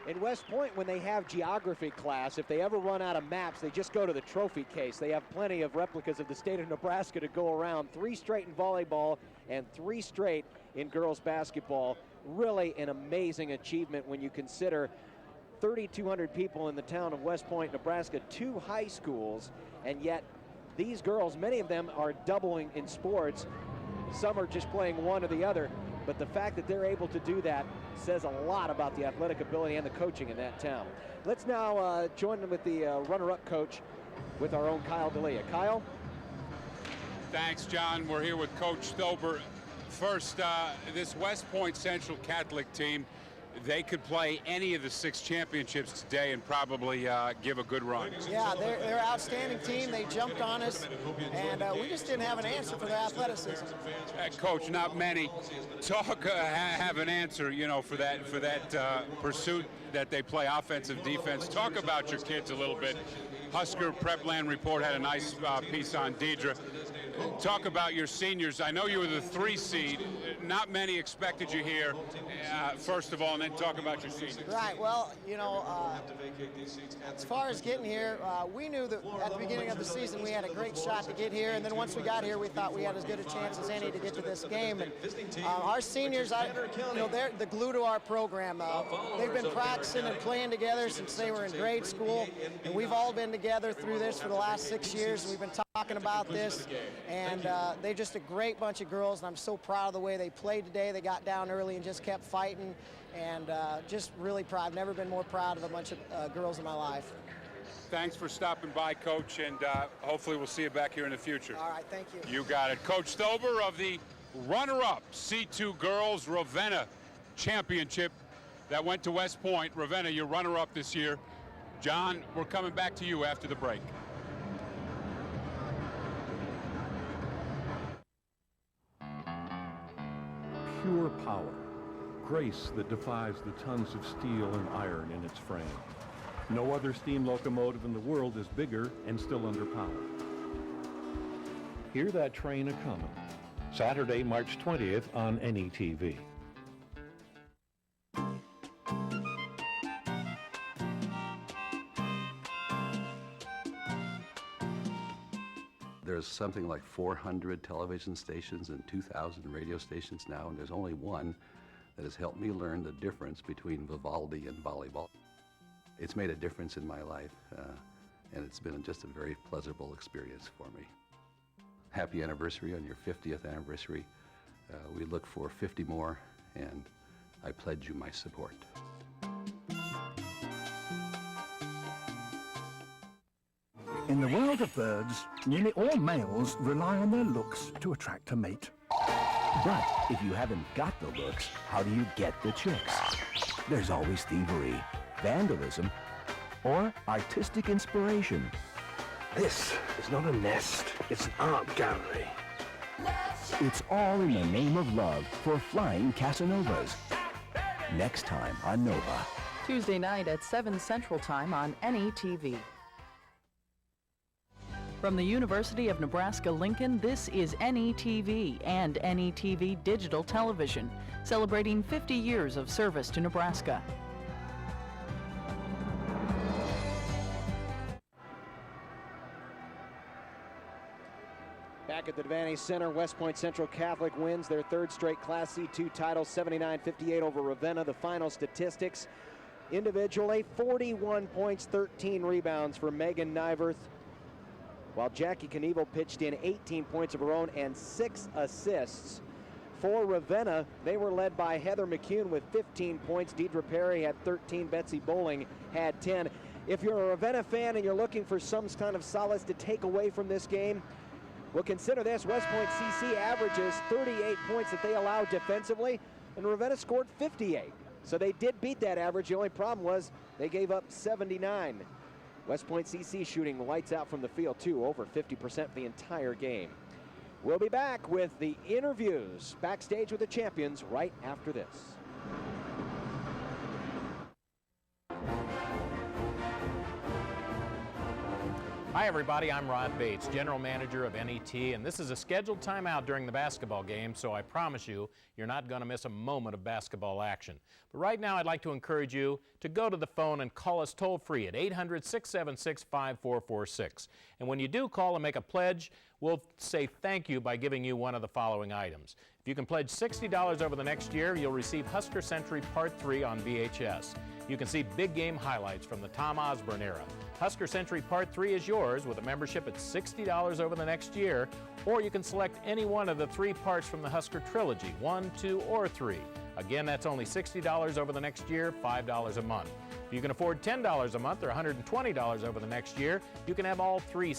In West Point, when they have geography class, if they ever run out of maps, they just go to the trophy case. They have plenty of replicas of the state of Nebraska to go around. 3 straight in volleyball and 3 straight in girls basketball. Really an amazing achievement when you consider 3,200 people in the town of West Point, Nebraska, 2 high schools, and yet these girls, many of them are doubling in sports. Some are just playing one or the other. But the fact that they're able to do that says a lot about the athletic ability and the coaching in that town. Let's now join them with the runner-up coach with our own Kyle D'Elia. Kyle? Thanks, John. We're here with Coach Stober. First, this West Point Central Catholic team they could play any of the 6 championships today and probably give a good run. Yeah, they're an outstanding team. They jumped on us, and we just didn't have an answer for their athleticism. Coach, not many have an answer, you know, for that pursuit that they play, offensive, defense. Talk about your kids a little bit. Husker Prepland Report had a nice piece on Deidre. Talk about your seniors. I know you were the 3 seed. Not many expected you here, first of all, and then talk about your seniors. Right. Well, you know, as far as getting here, we knew that at the beginning of the season we had a great shot to get here, and then once we got here, we thought we had as good a chance as any to get to this game. And our seniors, you know, they're the glue to our program. They've been practicing and playing together since they were in grade school, and we've all been together through this for the last 6 years. And we've been talking about this, and they're just a great bunch of girls, and I'm so proud of the way they played today. They got down early and just kept fighting, and just really proud. I've never been more proud of a bunch of girls in my life. Thanks for stopping by, Coach, and hopefully we'll see you back here in the future. All right, thank you. You got it. Coach Stober of the runner-up C2 Girls Ravenna Championship that went to West Point. Ravenna, your runner-up this year. John, we're coming back to you after the break. Pure power, grace that defies the tons of steel and iron in its frame. No other steam locomotive in the world is bigger and still underpowered. Hear that train a-comin'. Saturday, March 20th on NETV. There's something like 400 television stations and 2,000 radio stations now, and there's only one that has helped me learn the difference between Vivaldi and volleyball. It's made a difference in my life, and it's been just a very pleasurable experience for me. Happy anniversary on your 50th anniversary. We look for 50 more, and I pledge you my support. In the world of birds, nearly all males rely on their looks to attract a mate. But if you haven't got the looks, how do you get the chicks? There's always thievery, vandalism, or artistic inspiration. This is not a nest, it's an art gallery. It's all in the name of love for flying Casanovas. Next time on Nova. Tuesday night at 7 Central Time on NETV. From the University of Nebraska-Lincoln, this is NETV and NETV Digital Television, celebrating 50 years of service to Nebraska. Back at the Devaney Center, West Point Central Catholic wins their 3rd straight Class C2 title, 79-58 over Ravenna. The final statistics, individually, 41 points, 13 rebounds for Megan Nyverth, while Jackie Knievel pitched in 18 points of her own and 6 assists. For Ravenna, they were led by Heather McCune with 15 points. Deidre Perry had 13. Betsy Bowling had 10. If you're a Ravenna fan and you're looking for some kind of solace to take away from this game, well, consider this. West Point CC averages 38 points that they allowed defensively, and Ravenna scored 58. So they did beat that average. The only problem was they gave up 79. West Point CC shooting lights out from the field, too, over 50% the entire game. We'll be back with the interviews backstage with the champions right after this. Hi everybody, I'm Rod Bates, General Manager of NET, and this is a scheduled timeout during the basketball game, so I promise you, you're not going to miss a moment of basketball action. But right now I'd like to encourage you to go to the phone and call us toll-free at 800-676-5446. And when you do call and make a pledge, we'll say thank you by giving you one of the following items. If you can pledge $60 over the next year, you'll receive Husker Century Part 3 on VHS. You can see big game highlights from the Tom Osborne era. Husker Century Part 3 is yours with a membership at $60 over the next year, or you can select any one of the 3 parts from the Husker Trilogy, 1, 2, or 3. Again, that's only $60 over the next year, $5 a month. If you can afford $10 a month or $120 over the next year, you can have all 3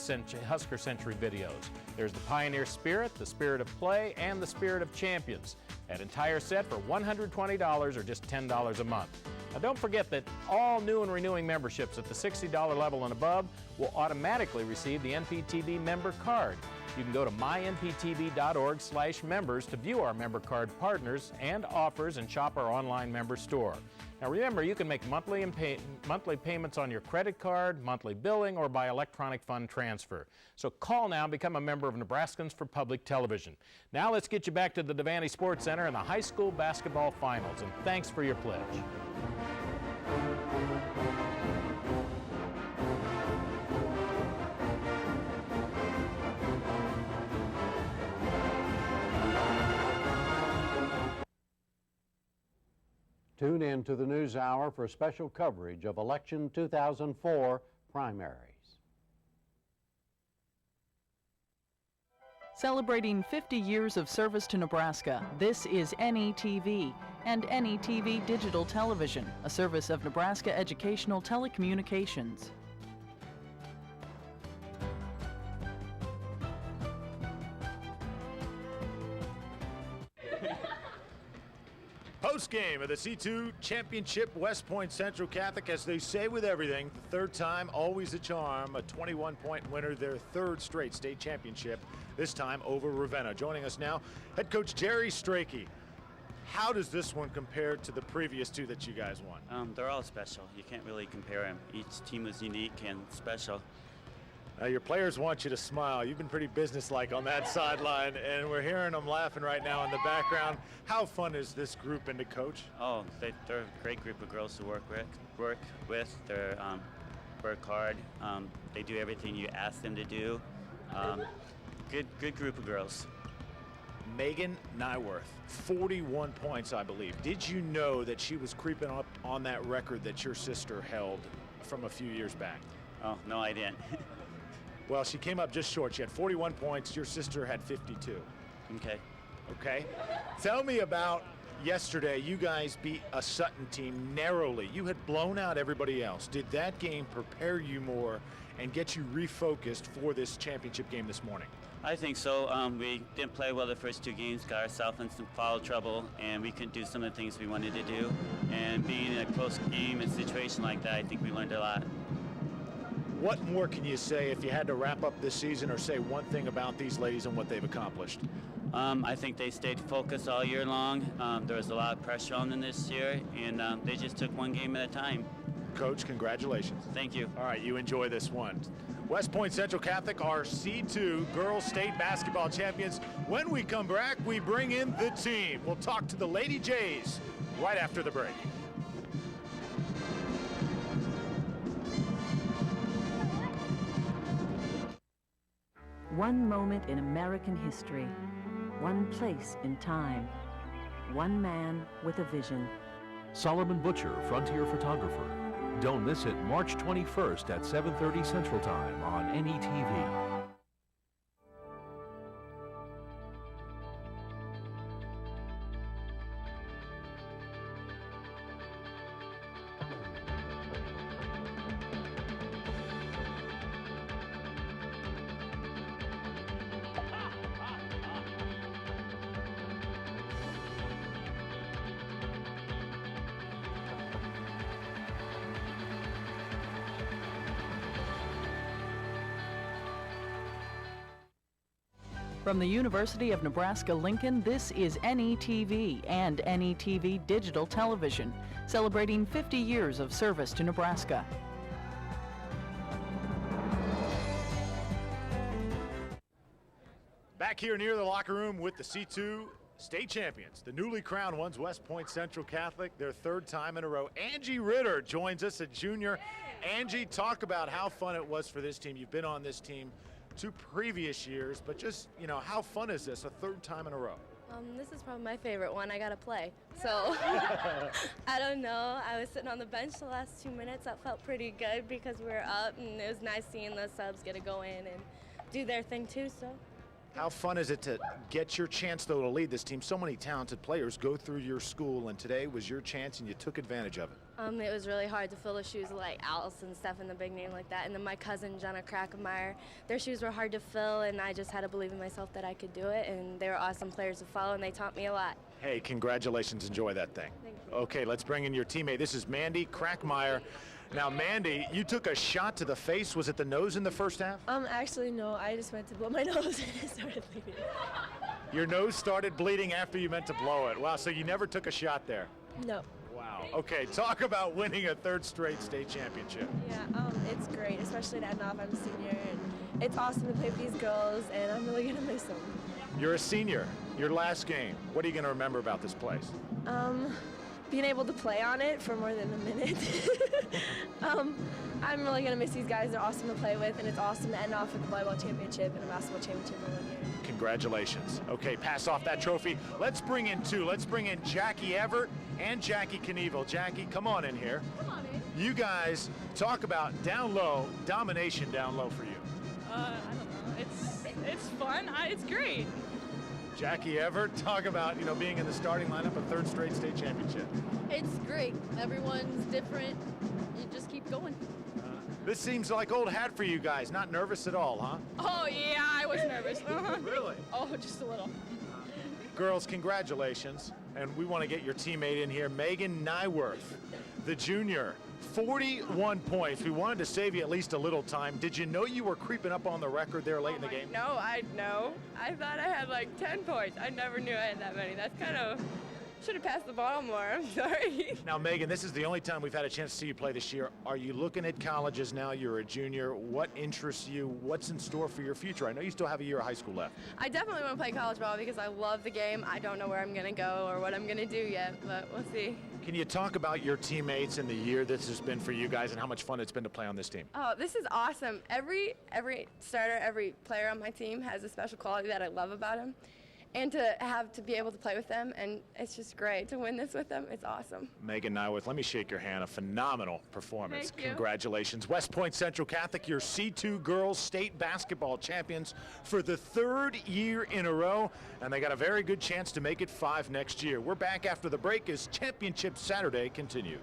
Husker Century videos. There's the Pioneer Spirit, the Spirit of Play, and the Spirit of Champions. That entire set for $120 or just $10 a month. Now don't forget that all new and renewing memberships at the $60 level and above will automatically receive the NPTV member card. You can go to mynptv.org/members to view our member card partners and offers and shop our online member store. Now remember, you can make monthly payments on your credit card, monthly billing, or by electronic fund transfer. So call now and become a member of Nebraskans for Public Television. Now let's get you back to the Devaney Sports Center and the high school basketball finals. And thanks for your pledge. Tune in to the News Hour for special coverage of Election 2004 primaries. Celebrating 50 years of service to Nebraska, this is NETV and NETV Digital Television, a service of Nebraska Educational Telecommunications. Post-game of the C2 Championship, West Point Central Catholic, as they say with everything, the third time, always a charm, a 21-point winner, their third straight state championship, this time over Ravenna. Joining us now, head coach Jerry Strachey. How does this one compare to the previous 2 that you guys won? They're all special. You can't really compare them. Each team was unique and special. Now, your players want you to smile. You've been pretty businesslike on that sideline, and we're hearing them laughing right now in the background. How fun is this group and to coach? Oh, they're a great group of girls to work with. They're work hard. They do everything you ask them to do. Good group of girls. Megan Nyworth, 41 points, I believe. Did you know that she was creeping up on that record that your sister held from a few years back? Oh, no, I didn't. Well, she came up just short. She had 41 points. Your sister had 52. Okay. Tell me about yesterday. You guys beat a Sutton team narrowly. You had blown out everybody else. Did that game prepare you more and get you refocused for this championship game this morning? I think so. We didn't play well the first 2 games, got ourselves in some foul trouble, and we couldn't do some of the things we wanted to do. And being in a close game and situation like that, I think we learned a lot. What more can you say if you had to wrap up this season or say one thing about these ladies and what they've accomplished? I think they stayed focused all year long. There was a lot of pressure on them this year, and they just took one game at a time. Coach, congratulations. Thank you. All right, you enjoy this one. West Point Central Catholic are C2 Girls State Basketball Champions. When we come back, we bring in the team. We'll talk to the Lady Jays right after the break. One moment in American history, one place in time, one man with a vision. Solomon Butcher, Frontier Photographer. Don't miss it March 21st at 7:30 Central Time on NETV. From the University of Nebraska-Lincoln, this is NETV and NETV Digital Television, celebrating 50 years of service to Nebraska. Back here near the locker room with the C2 state champions, the newly crowned ones, West Point Central Catholic, their third time in a row. Angie Ritter joins us, a junior. Angie, talk about how fun it was for this team. You've been on this team 2 previous years, but just, you know, how fun is this, a third time in a row? This is probably my favorite one. I got to play. So, I don't know. I was sitting on the bench the last 2 minutes. That felt pretty good because we were up, and it was nice seeing the subs get to go in and do their thing too, so. How fun is it to get your chance, though, to lead this team? So many talented players go through your school, and today was your chance, and you took advantage of it. It was really hard to fill the shoes of like Alice and stuff in the big name like that. And then my cousin, Jenna Krakemeyer, their shoes were hard to fill, and I just had to believe in myself that I could do it. And they were awesome players to follow, and they taught me a lot. Hey, congratulations. Enjoy that thing. Thank you. Okay, let's bring in your teammate. This is Mandy Krakemeyer. Now, Mandy, you took a shot to the face. Was it the nose in the first half? Actually, no. I just went to blow my nose and it started bleeding. Your nose started bleeding after you meant to blow it. Wow, so you never took a shot there. No. Wow. Okay, talk about winning a third straight state championship. Yeah, it's great, especially to end off. I'm a senior, and it's awesome to play with these girls, and I'm really gonna miss them. You're a senior. Your last game. What are you gonna remember about this place? Being able to play on it for more than a minute. I'm really gonna miss these guys. They're awesome to play with, and it's awesome to end off with the volleyball championship and a basketball championship in 1 year. Congratulations. Okay, pass off that trophy. Let's bring in two. Let's bring in Jackie Everett and Jackie Knievel. Jackie, come on in here. Come on in. You guys talk about down low, domination down low for you. I don't know. It's fun. It's great. Jackie Everett, talk about, being in the starting lineup a third straight state championship. It's great. Everyone's different. You just keep going. This seems like old hat for you guys. Not nervous at all, huh? Oh, yeah, I was nervous. Really? Oh, just a little. Girls, congratulations. And we want to get your teammate in here, Megan Nyworth, the junior. 41 points. We wanted to save you at least a little time. Did you know you were creeping up on the record there late in the game? No, I know. I thought I had like 10 points. I never knew I had that many. That's kind of, should have passed the ball more. I'm sorry. Now, Megan, this is the only time we've had a chance to see you play this year. Are you looking at colleges now? You're a junior. What interests you? What's in store for your future? I know you still have a year of high school left. I definitely want to play college ball because I love the game. I don't know where I'm going to go or what I'm going to do yet, but we'll see. Can you talk about your teammates and the year this has been for you guys and how much fun it's been to play on this team? Oh, this is awesome. Every starter, every player on my team has a special quality that I love about him. And to be able to play with them, and it's just great to win this with them. It's awesome. Megan Nyworth, let me shake your hand. A phenomenal performance. Thank you. Congratulations. West Point Central Catholic, your C2 girls state basketball champions for the third year in a row, and they got a very good chance to make it 5 next year. We're back after the break as Championship Saturday continues.